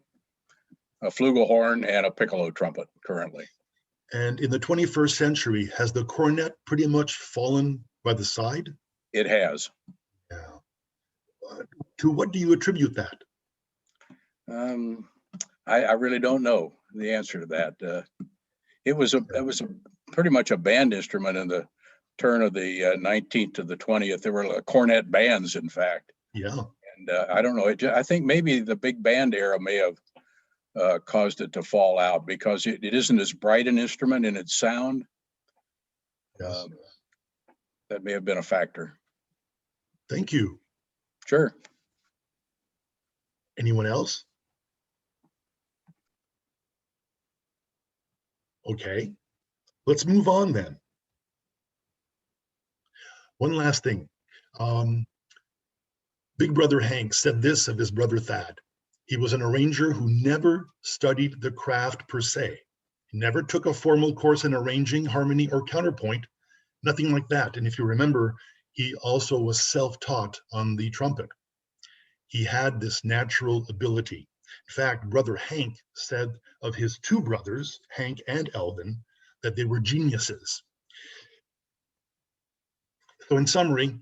a flugelhorn, and a piccolo trumpet currently. And in the 21st century, has the cornet pretty much fallen by the side? It has. Yeah. To what do you attribute that? I really don't know the answer to that. It was pretty much a band instrument in the turn of the 19th to the 20th. There were cornet bands, in fact. Yeah. And I don't know. I think maybe the big band era may have caused it to fall out because it isn't as bright an instrument in its sound. Yes. That may have been a factor. Thank you. Sure. Anyone else? Okay, let's move on then. One last thing. Big Brother Hank said this of his brother Thad. He was an arranger who never studied the craft per se. He never took a formal course in arranging, harmony, or counterpoint, nothing like that. And if you remember, he also was self-taught on the trumpet. He had this natural ability. In fact, Brother Hank said of his two brothers, Hank and Elvin, that they were geniuses. So in summary,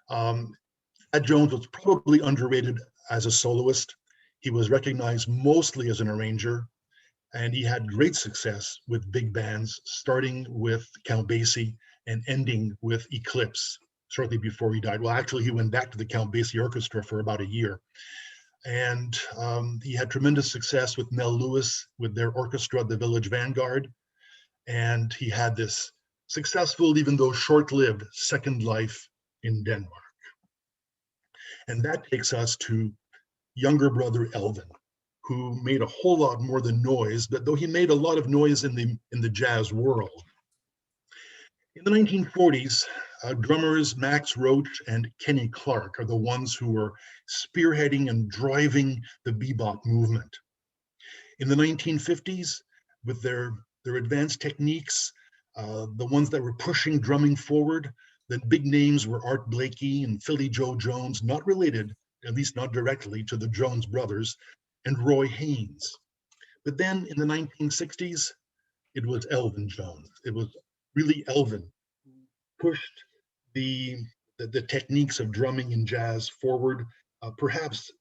Thad Jones was probably underrated as a soloist. He was recognized mostly as an arranger, and he had great success with big bands, starting with Count Basie and ending with Eclipse shortly before he died. Well, actually, he went back to the Count Basie Orchestra for about a year. And he had tremendous success with Mel Lewis, with their orchestra, the Village Vanguard. And he had this successful, even though short-lived, second life in Denmark. And that takes us to younger brother Elvin, who made a whole lot more than noise, but though he made a lot of noise in the jazz world. In the 1940s, drummers Max Roach and Kenny Clarke are the ones who were spearheading and driving the bebop movement. In the 1950s, with their advanced techniques, the ones that were pushing drumming forward, the big names were Art Blakey and Philly Joe Jones, not related, at least not directly, to the Jones brothers, and Roy Haynes. But then in the 1960s, it was Elvin Jones. It was really Elvin who pushed the techniques of drumming in jazz forward, perhaps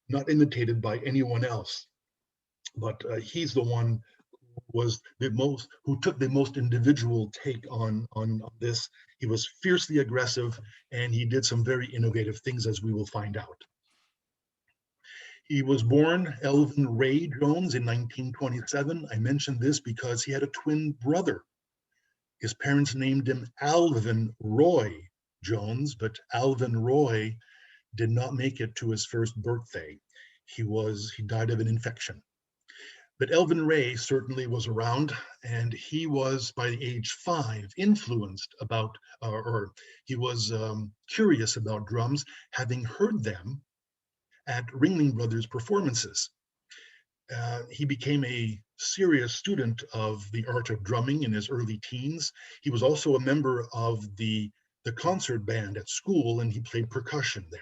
not imitated by anyone else, but he's the one who took the most individual take on this. He was fiercely aggressive, and he did some very innovative things, as we will find out. He was born Elvin Ray Jones in 1927. I mentioned this because he had a twin brother. His parents named him Alvin Roy Jones, but Alvin Roy did not make it to his first birthday. He died of an infection. But Elvin Ray certainly was around, and he was, by the age 5, influenced about, or he was curious about drums, having heard them at Ringling Brothers performances. He became a serious student of the art of drumming in his early teens. He was also a member of the concert band at school, and he played percussion there.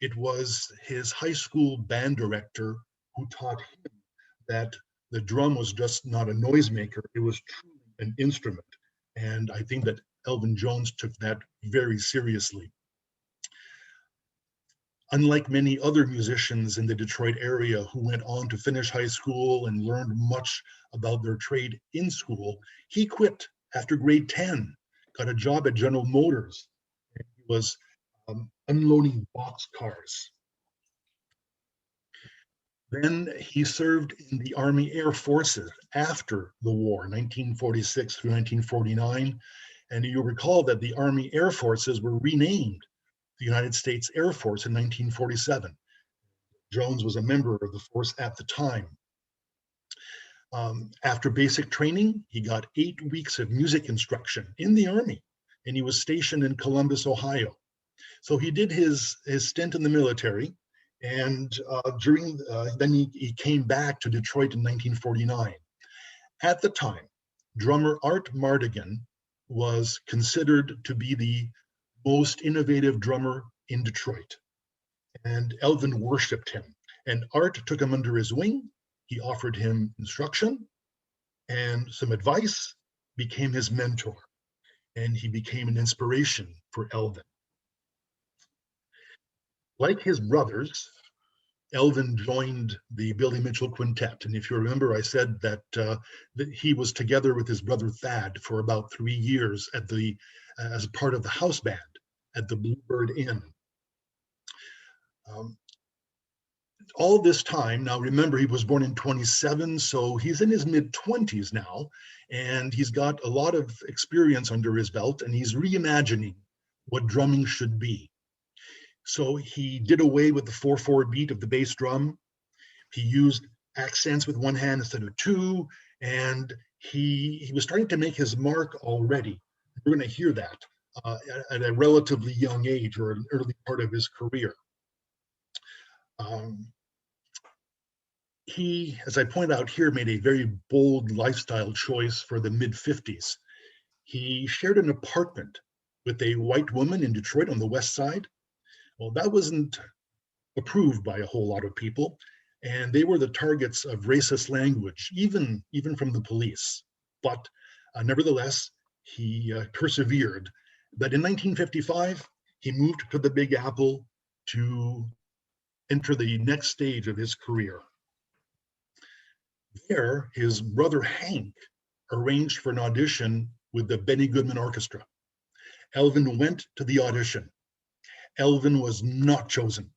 It was his high school band director who taught him that the drum was just not a noisemaker, it was truly an instrument. And I think that Elvin Jones took that very seriously. Unlike many other musicians in the Detroit area who went on to finish high school and learned much about their trade in school, he quit after grade 10, got a job at General Motors. He was unloading boxcars. Then he served in the Army Air Forces after the war, 1946 through 1949. And you'll recall that the Army Air Forces were renamed the United States Air Force in 1947. Jones was a member of the force at the time. After basic training, he got 8 weeks of music instruction in the Army, and he was stationed in Columbus, Ohio. So he did his stint in the military, and then he came back to Detroit in 1949. At the time, drummer Art Mardigan was considered to be the most innovative drummer in Detroit, and Elvin worshipped him. And Art took him under his wing. He offered him instruction and some advice, became his mentor, and he became an inspiration for Elvin. Like his brothers, Elvin joined the Billy Mitchell Quintet. And if you remember, I said that he was together with his brother Thad for about 3 years as part of the house band at the Bluebird Inn. All this time, now remember, he was born in 27, so he's in his mid-20s now, and he's got a lot of experience under his belt, and he's reimagining what drumming should be. So he did away with the 4/4 beat of the bass drum. He used accents with one hand instead of two, and he was starting to make his mark already. We're going to hear that at a relatively young age, or an early part of his career. He, as I point out here, made a very bold lifestyle choice for the mid-50s. He shared an apartment with a white woman in Detroit on the west side. Well, that wasn't approved by a whole lot of people, and they were the targets of racist language, even from the police. But nevertheless, he persevered. But in 1955, he moved to the Big Apple to enter the next stage of his career. There, his brother Hank arranged for an audition with the Benny Goodman Orchestra. Elvin went to the audition. Elvin was not chosen,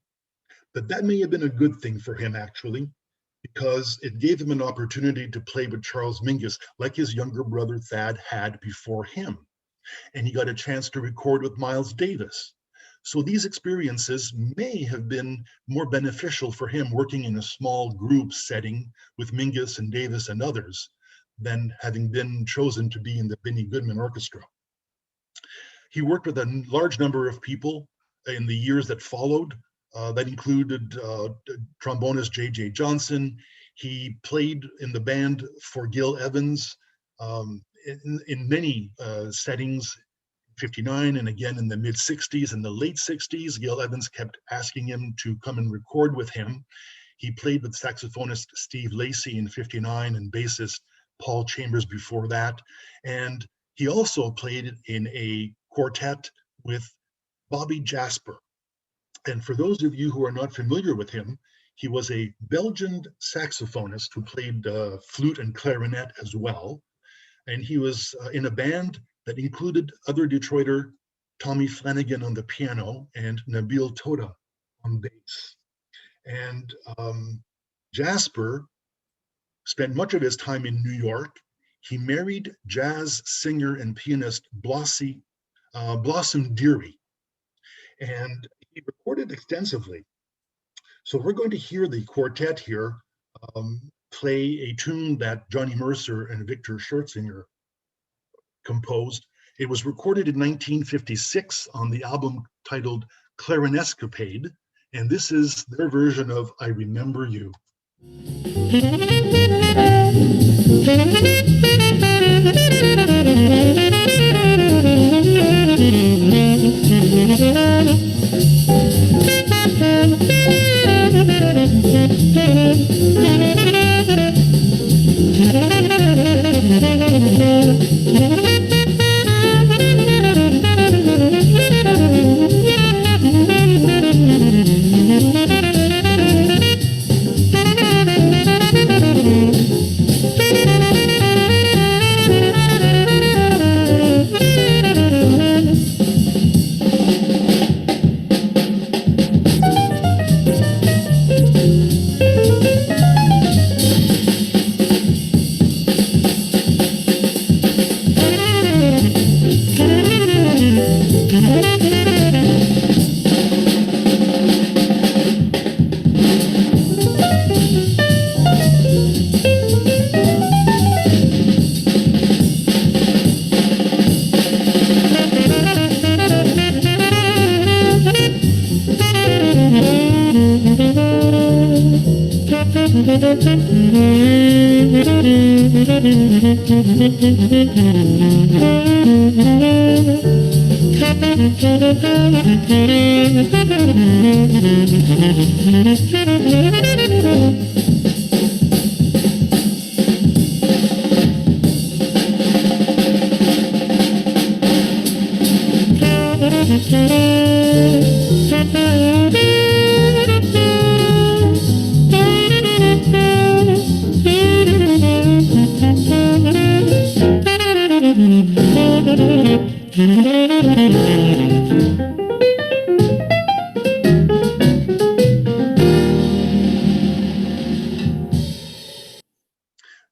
but that may have been a good thing for him, actually, because it gave him an opportunity to play with Charles Mingus, like his younger brother Thad had before him. And he got a chance to record with Miles Davis. So these experiences may have been more beneficial for him working in a small group setting with Mingus and Davis and others than having been chosen to be in the Benny Goodman Orchestra. He worked with a large number of people in the years that followed. That included trombonist J.J. Johnson. He played in the band for Gil Evans in many settings, 59 and again in the mid 60s and the late 60s. Gil Evans kept asking him to come and record with him. He played with saxophonist Steve Lacy in 59 and bassist Paul Chambers before that. And he also played in a quartet with Bobby Jasper. And for those of you who are not familiar with him, he was a Belgian saxophonist who played flute and clarinet as well. And he was in a band that included other Detroiter, Tommy Flanagan on the piano and Nabil Toda on bass. And Jasper spent much of his time in New York. He married jazz singer and pianist Blossom Deary, and he recorded extensively. So we're going to hear the quartet here play a tune that Johnny Mercer and Victor Schertzinger composed. It was recorded in 1956 on the album titled Clarinescapade, and this is their version of I Remember You.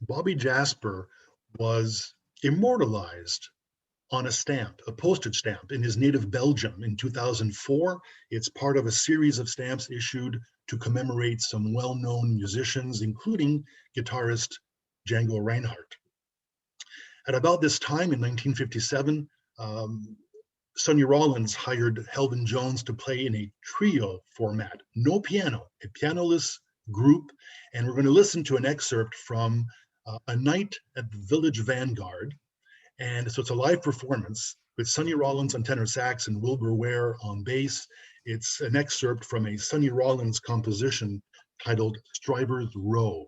Bobby Jasper was immortalized on a stamp, a postage stamp in his native Belgium in 2004. It's part of a series of stamps issued to commemorate some well-known musicians, including guitarist Django Reinhardt. At about this time in 1957, Sonny Rollins hired Elvin Jones to play in a trio format, no piano, a pianoless group. And we're going to listen to an excerpt from A Night at the Village Vanguard. And so it's a live performance with Sonny Rollins on tenor sax and Wilbur Ware on bass. It's an excerpt from a Sonny Rollins composition titled Stryver's Row.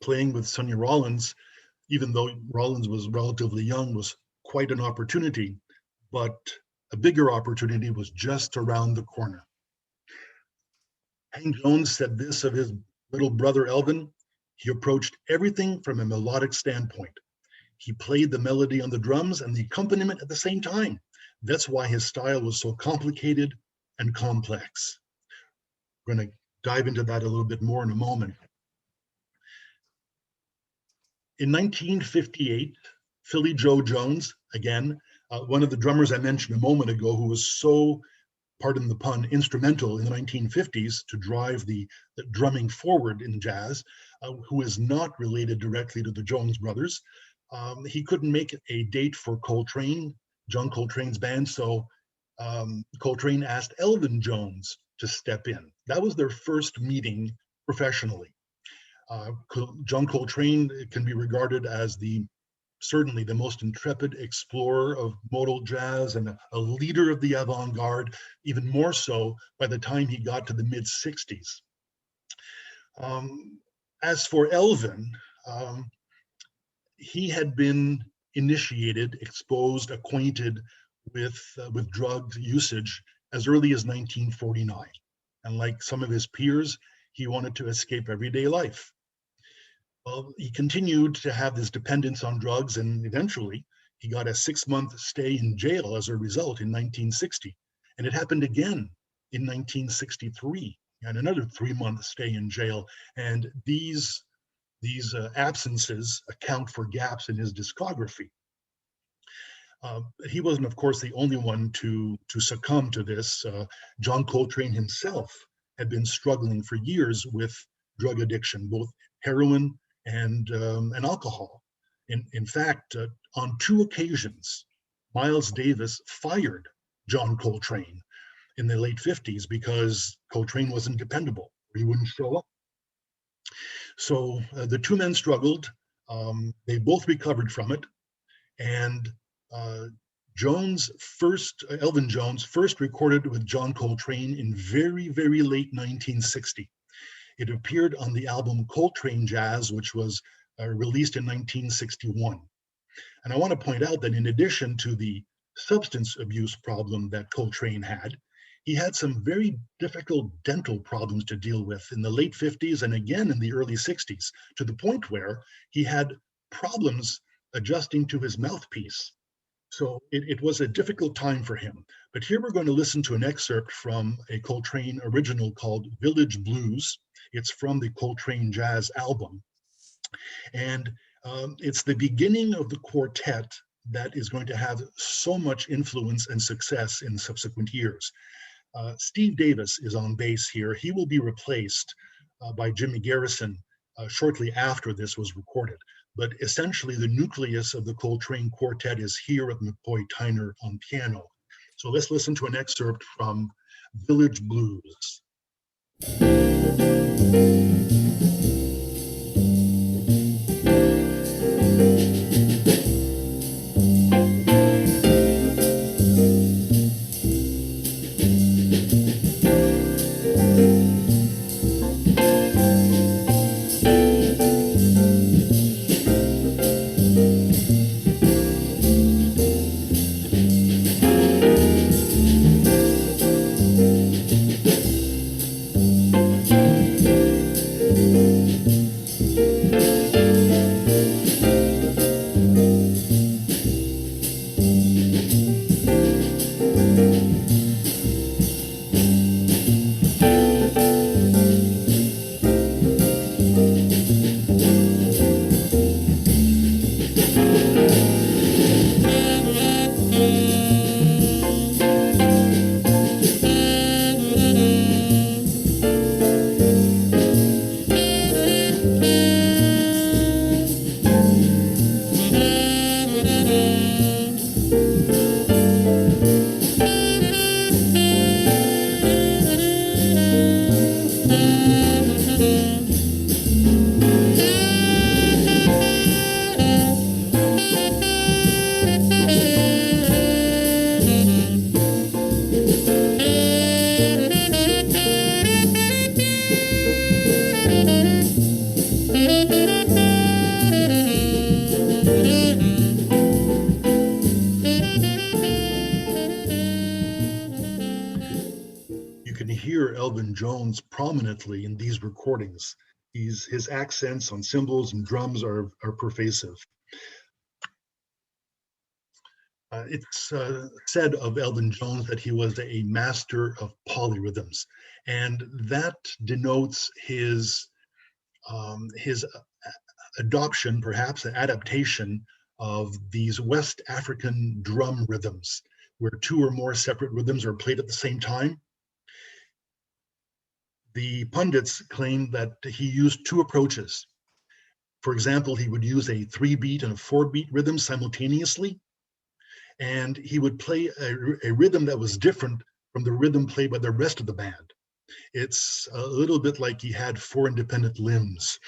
Playing with Sonny Rollins, even though Rollins was relatively young, was quite an opportunity, but a bigger opportunity was just around the corner. Hank Jones said this of his little brother Elvin: he approached everything from a melodic standpoint. He played the melody on the drums and the accompaniment at the same time. That's why his style was so complicated and complex. We're going to dive into that a little bit more in a moment. In 1958, Philly Joe Jones, again, one of the drummers I mentioned a moment ago, who was so, pardon the pun, instrumental in the 1950s to drive the drumming forward in jazz, who is not related directly to the Jones brothers. He couldn't make a date for Coltrane, John Coltrane's band, so Coltrane asked Elvin Jones to step in. That was their first meeting professionally. John Coltrane can be regarded as certainly the most intrepid explorer of modal jazz and a leader of the avant-garde, even more so by the time he got to the mid-60s. As for Elvin, he had been initiated, exposed, acquainted with drug usage as early as 1949. And like some of his peers, he wanted to escape everyday life. Well, he continued to have this dependence on drugs, and eventually he got a 6-month stay in jail as a result in 1960. And it happened again in 1963, and another 3-month stay in jail. And these absences account for gaps in his discography. He wasn't, of course, the only one to succumb to this. John Coltrane himself had been struggling for years with drug addiction, both heroin and alcohol. In fact, on 2 occasions, Miles Davis fired John Coltrane in the late 50s because Coltrane wasn't dependable. He wouldn't show up. So the 2 men struggled. They both recovered from it. And Elvin Jones first recorded with John Coltrane in very, very late 1960. It appeared on the album Coltrane Jazz, which was released in 1961. And I want to point out that in addition to the substance abuse problem that Coltrane had, he had some very difficult dental problems to deal with in the late 50s and again in the early 60s, to the point where he had problems adjusting to his mouthpiece. So it was a difficult time for him. But here we're going to listen to an excerpt from a Coltrane original called Village Blues. It's from the Coltrane Jazz album. And it's the beginning of the quartet that is going to have so much influence and success in subsequent years. Steve Davis is on bass here. He will be replaced by Jimmy Garrison shortly after this was recorded. But essentially the nucleus of the Coltrane Quartet is here with McCoy Tyner on piano. So let's listen to an excerpt from Village Blues. Elvin Jones prominently in these recordings. His accents on cymbals and drums are pervasive. It's said of Elvin Jones that he was a master of polyrhythms, and that denotes his adoption, perhaps an adaptation of these West African drum rhythms, where 2 or more separate rhythms are played at the same time. The pundits claim that he used 2 approaches. For example, he would use a 3-beat and a 4-beat rhythm simultaneously, and he would play a rhythm that was different from the rhythm played by the rest of the band. It's a little bit like he had 4 independent limbs.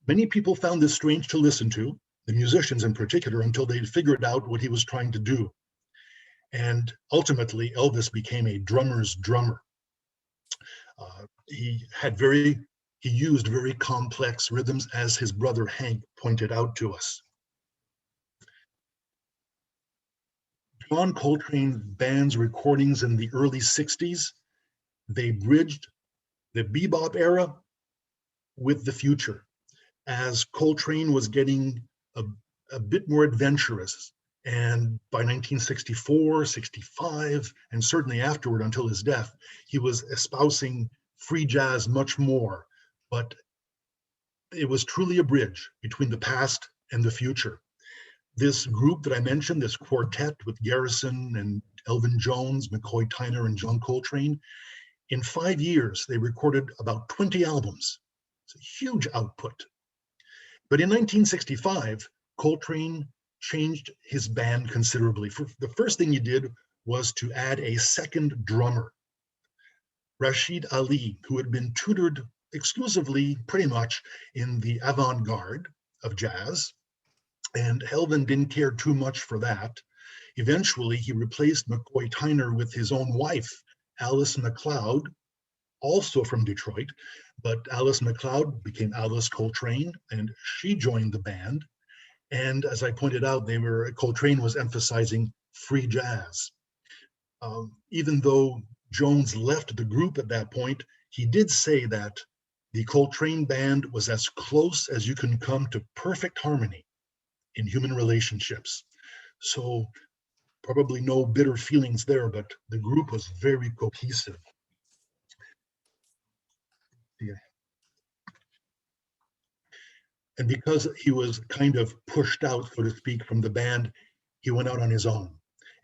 Many people found this strange to listen to, the musicians in particular, until they figured out what he was trying to do. And ultimately, Elvis became a drummer's drummer. He used very complex rhythms, as his brother Hank pointed out to us. John Coltrane band's recordings in the early 60s, they bridged the bebop era with the future, as Coltrane was getting a bit more adventurous. And by 1964, 65, and certainly afterward until his death, he was espousing free jazz much more. But it was truly a bridge between the past and the future. This group that I mentioned, this quartet with Garrison and Elvin Jones, McCoy Tyner, and John Coltrane, in 5 years, they recorded about 20 albums. It's a huge output. But in 1965, Coltrane changed his band considerably. The first thing he did was to add a second drummer, Rashid Ali, who had been tutored exclusively, pretty much, in the avant-garde of jazz. And Elvin didn't care too much for that. Eventually, he replaced McCoy Tyner with his own wife, Alice MacLeod, also from Detroit. But Alice MacLeod became Alice Coltrane, and she joined the band. And as I pointed out, Coltrane was emphasizing free jazz. Even though Jones left the group at that point, he did say that the Coltrane band was as close as you can come to perfect harmony in human relationships. So probably no bitter feelings there, but the group was very cohesive. Yeah. And because he was kind of pushed out, so to speak, from the band, he went out on his own.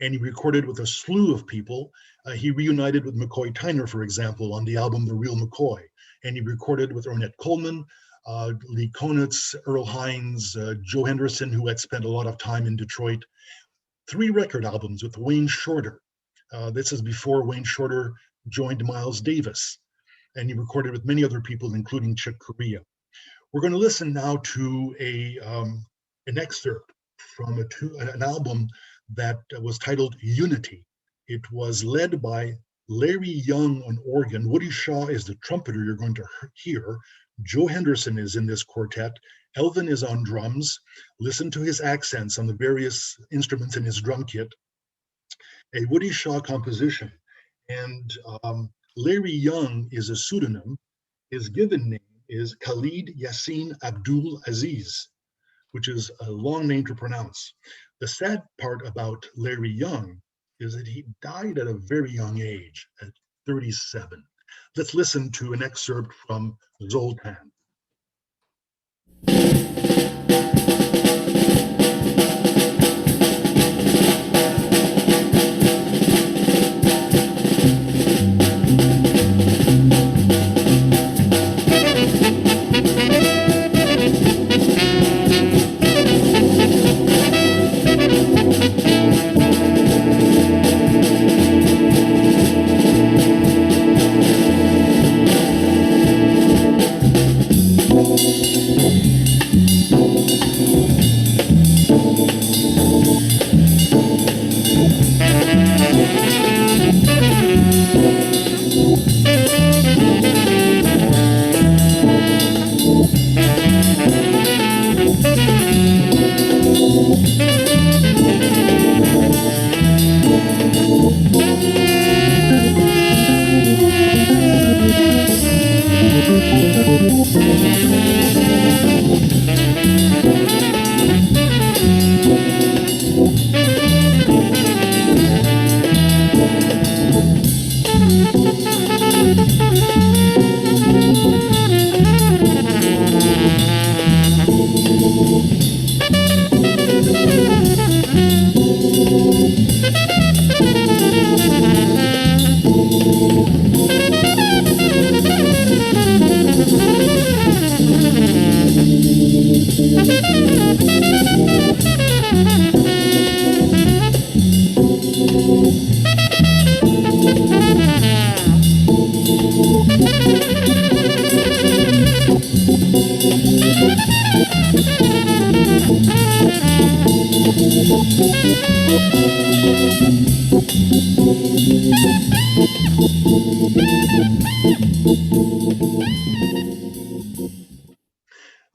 And he recorded with a slew of people. He reunited with McCoy Tyner, for example, on the album The Real McCoy. And he recorded with Ornette Coleman, Lee Konitz, Earl Hines, Joe Henderson, who had spent a lot of time in Detroit. 3 record albums with Wayne Shorter. This is before Wayne Shorter joined Miles Davis. And he recorded with many other people, including Chick Corea. We're going to listen now to an excerpt from an album that was titled Unity. It was led by Larry Young on organ. Woody Shaw is the trumpeter you're going to hear. Joe Henderson is in this quartet. Elvin is on drums. Listen to his accents on the various instruments in his drum kit. A Woody Shaw composition. And Larry Young is a pseudonym. His given name is Khalid Yassin Abdul Aziz, which is a long name to pronounce. The sad part about Larry Young is that he died at a very young age, at 37. Let's listen to an excerpt from Zoltan.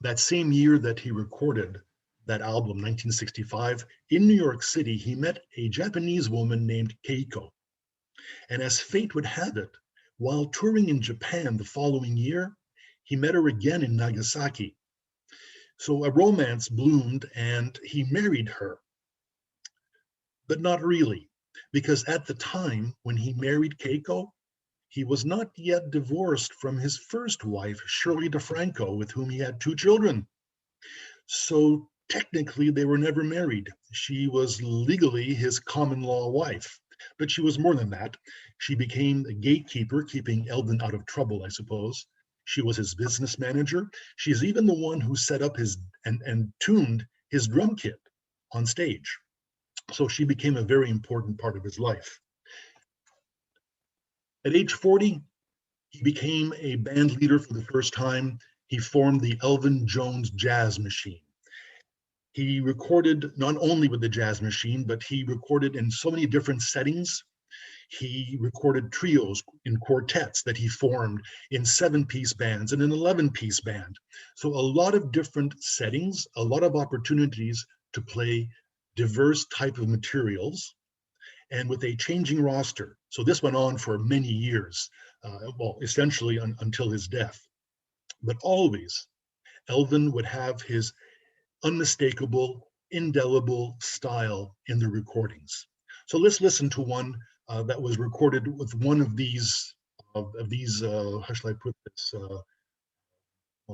That same year that he recorded that album, 1965, in New York City, he met a Japanese woman named Keiko. And as fate would have it, while touring in Japan the following year, he met her again in Nagasaki. So a romance bloomed and he married her. But not really, because at the time when he married Keiko, he was not yet divorced from his first wife, Shirley DeFranco, with whom he had 2 children. So Technically, they were never married. She was legally his common law wife, but she was more than that. She became a gatekeeper, keeping Elvin out of trouble, I suppose. She was his business manager. She's even the one who set up his and tuned his drum kit on stage. So she became a very important part of his life. At age 40, he became a band leader for the first time. He formed the Elvin Jones Jazz Machine. He recorded not only with the Jazz Machine, but he recorded in so many different settings. He recorded trios in quartets that he formed in 7-piece bands and an 11-piece band. So a lot of different settings, a lot of opportunities to play diverse type of materials, and with a changing roster. So this went on for many years, well, essentially until his death. But always, Elvin would have his unmistakable, indelible style in the recordings. So let's listen to one that was recorded with one of these, how shall I put this? Well,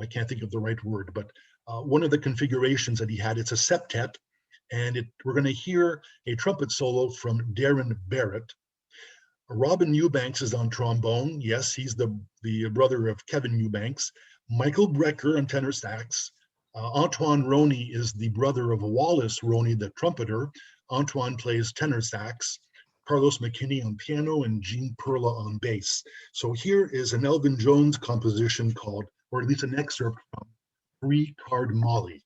I can't think of the right word, but one of the configurations that he had, it's a septet, and we're going to hear a trumpet solo from Darren Barrett. Robin Eubanks is on trombone. Yes, he's the brother of Kevin Eubanks. Michael Brecker on tenor sax. Antoine Roney is the brother of Wallace Roney, the trumpeter. Antoine plays tenor sax. Carlos McKinney on piano, and Gene Perla on bass. So here is an Elvin Jones composition called, or at least an excerpt from Free Card Molly.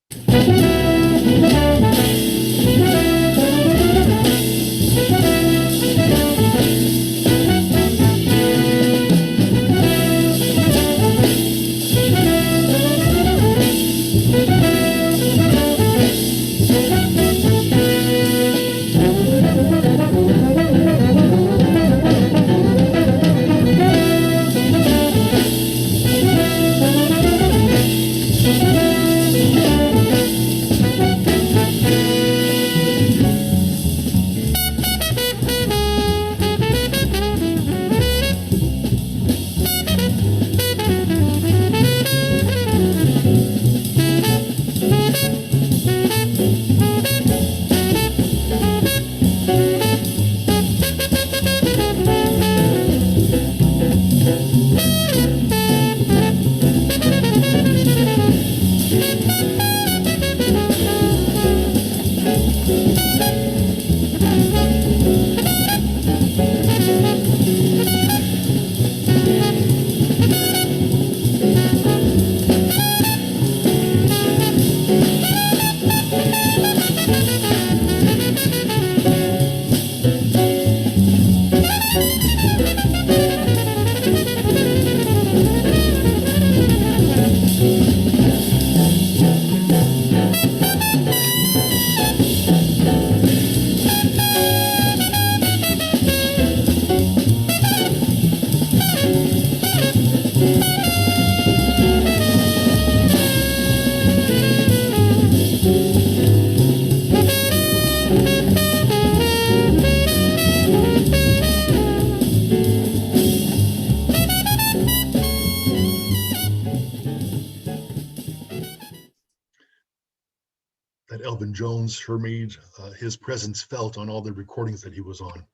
That Elvin Jones sure made his presence felt on all the recordings that he was on.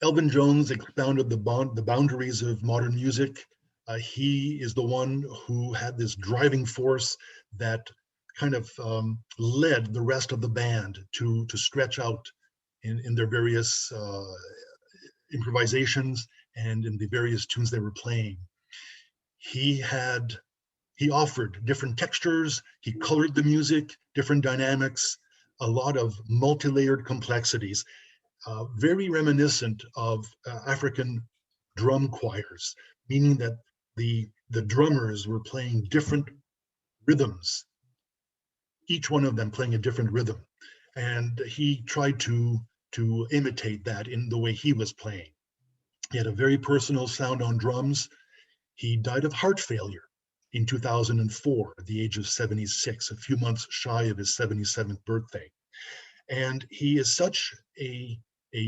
Elvin Jones expounded the boundaries of modern music. He is the one who had this driving force that kind of led the rest of the band to stretch out in their various improvisations and in the various tunes they were playing. He offered different textures, he colored the music, different dynamics, a lot of multi-layered complexities, very reminiscent of African drum choirs, meaning that the drummers were playing different rhythms, each one of them playing a different rhythm. And he tried to imitate that in the way he was playing. He had a very personal sound on drums. He died of heart failure in 2004 at the age of 76, a few months shy of his 77th birthday. And he is such a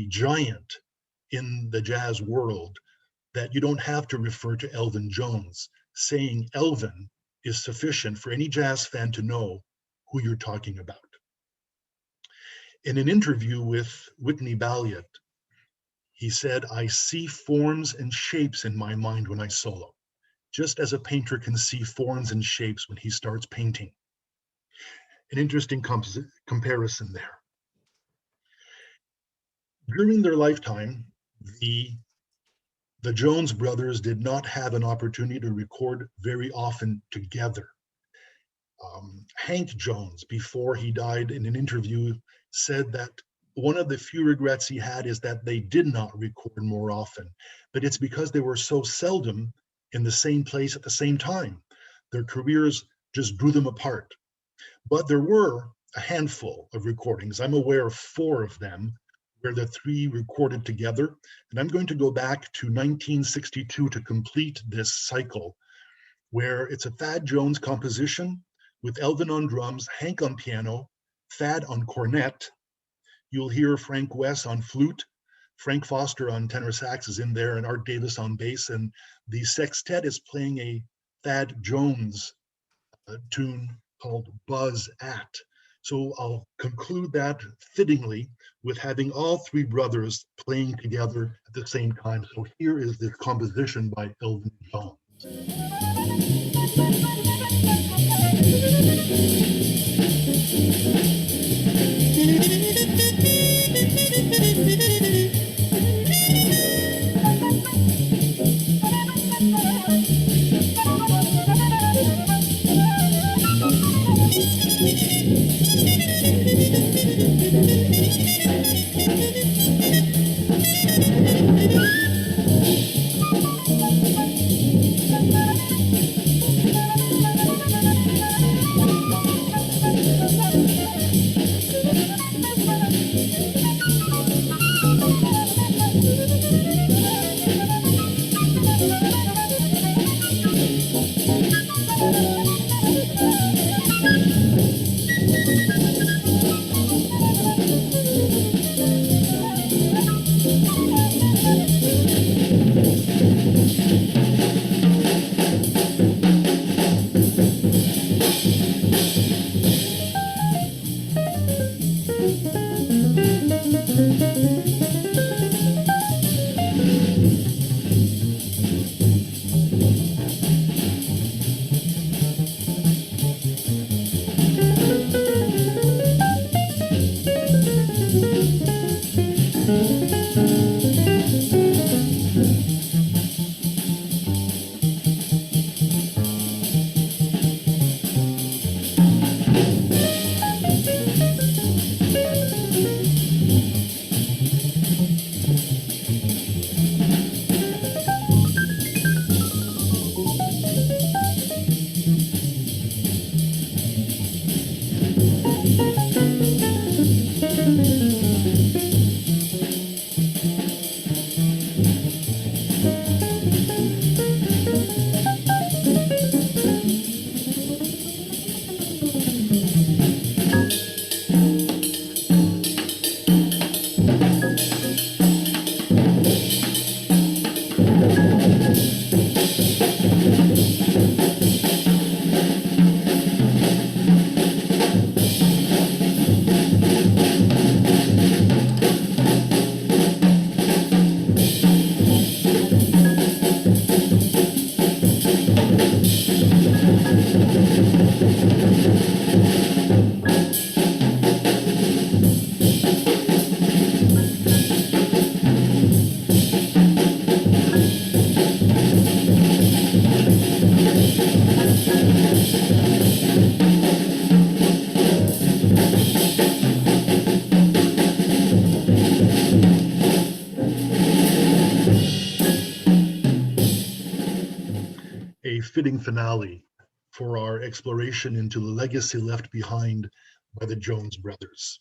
giant in the jazz world that you don't have to refer to Elvin Jones. Saying Elvin is sufficient for any jazz fan to know who you're talking about. In an interview with Whitney Balliet, he said, "I see forms and shapes in my mind when I solo, just as a painter can see forms and shapes when he starts painting." An interesting comparison there. During their lifetime, the Jones brothers did not have an opportunity to record very often together. Hank Jones, before he died, in an interview, said that one of the few regrets he had is that they did not record more often, but it's because they were so seldom in the same place at the same time. Their careers just drew them apart. But there were a handful of recordings. I'm aware of 4 of them where the 3 recorded together. And I'm going to go back to 1962 to complete this cycle, where it's a Thad Jones composition with Elvin on drums, Hank on piano, Thad on cornet. You'll hear Frank West on flute, Frank Foster on tenor sax is in there, and Art Davis on bass. And the sextet is playing a Thad Jones tune called Buzz At. So I'll conclude that fittingly with having all 3 brothers playing together at the same time. So here is this composition by Elvin Jones. A fitting finale for our exploration into the legacy left behind by the Jones brothers.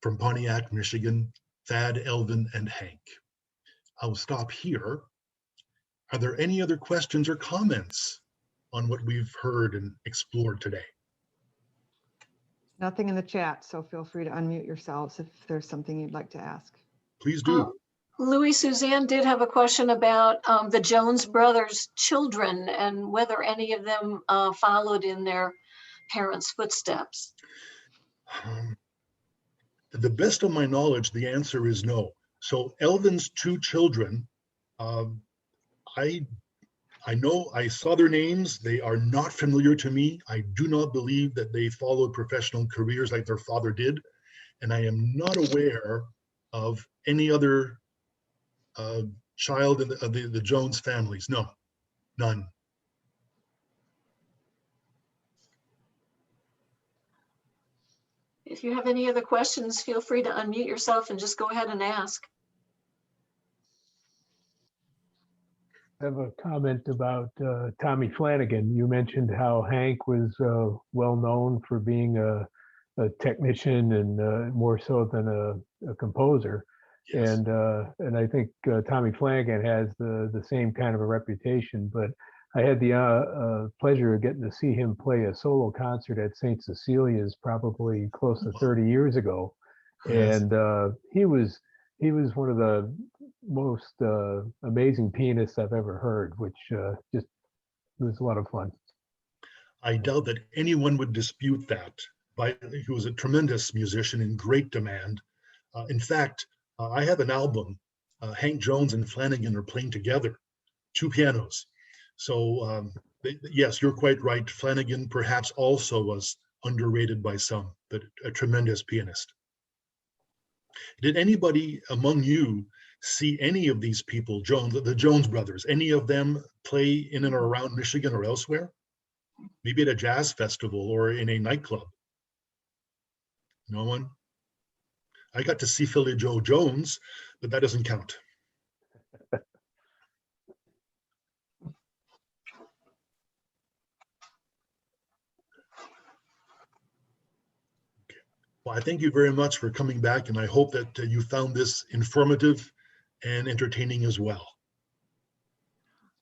From Pontiac, Michigan, Thad, Elvin, and Hank. I'll stop here. Are there any other questions or comments on what we've heard and explored today? Nothing in the chat, so feel free to unmute yourselves if there's something you'd like to ask. Please do. Louis, Suzanne did have a question about the Jones brothers' children and whether any of them followed in their parents' footsteps. To the best of my knowledge, the answer is no. So Elvin's two children, um, I know I saw their names. They are not familiar to me. I do not believe that they followed professional careers like their father did. And I am not aware of any other child of the Jones families. No, none. If you have any other questions, feel free to unmute yourself and just go ahead and ask. I have a comment about Tommy Flanagan. You mentioned how Hank was well known for being a technician and more so than a composer. Yes. And I think Tommy Flanagan has the same kind of a reputation. But I had the pleasure of getting to see him play a solo concert at St. Cecilia's probably close to 30 years ago, Yes. and he was one of the most amazing pianists I've ever heard, which just was a lot of fun. I doubt that anyone would dispute that. He was a tremendous musician in great demand. In fact, I have an album. Hank Jones and Flanagan are playing together, two pianos. So yes, you're quite right. Flanagan perhaps also was underrated by some, but a tremendous pianist. Did anybody among you see any of these people, the Jones brothers, any of them play in and around Michigan or elsewhere? Maybe at a jazz festival or in a nightclub? No one? I got to see Philly Joe Jones, but that doesn't count. Well, I thank you very much for coming back, and I hope that you found this informative and entertaining as well.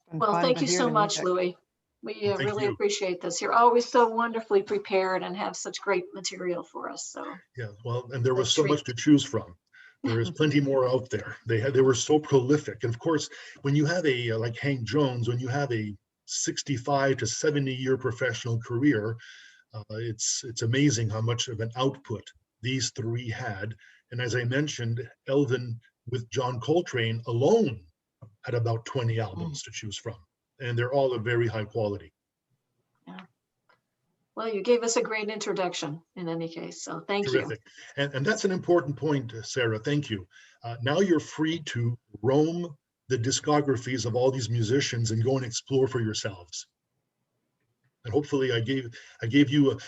It's been Well, fun thank to you hear so the much, music. Louis. We Well, thank really you. appreciate this. You're always so wonderfully prepared and have such great material for us. So Yeah, well, and there was A so much to choose from. There is plenty more out there. They were so prolific. And of course, when you have a like Hank Jones, when you have a 65 to 70-year professional career, it's amazing how much of an output these three had. And as I mentioned, Elvin with John Coltrane alone had about 20 albums to choose from, and they're all of very high quality. well, you gave us a great introduction in any case. So thank you. Terrific. And that's an important point, Sarah. Thank you. Now you're free to roam the discographies of all these musicians and go and explore for yourselves. And hopefully I gave you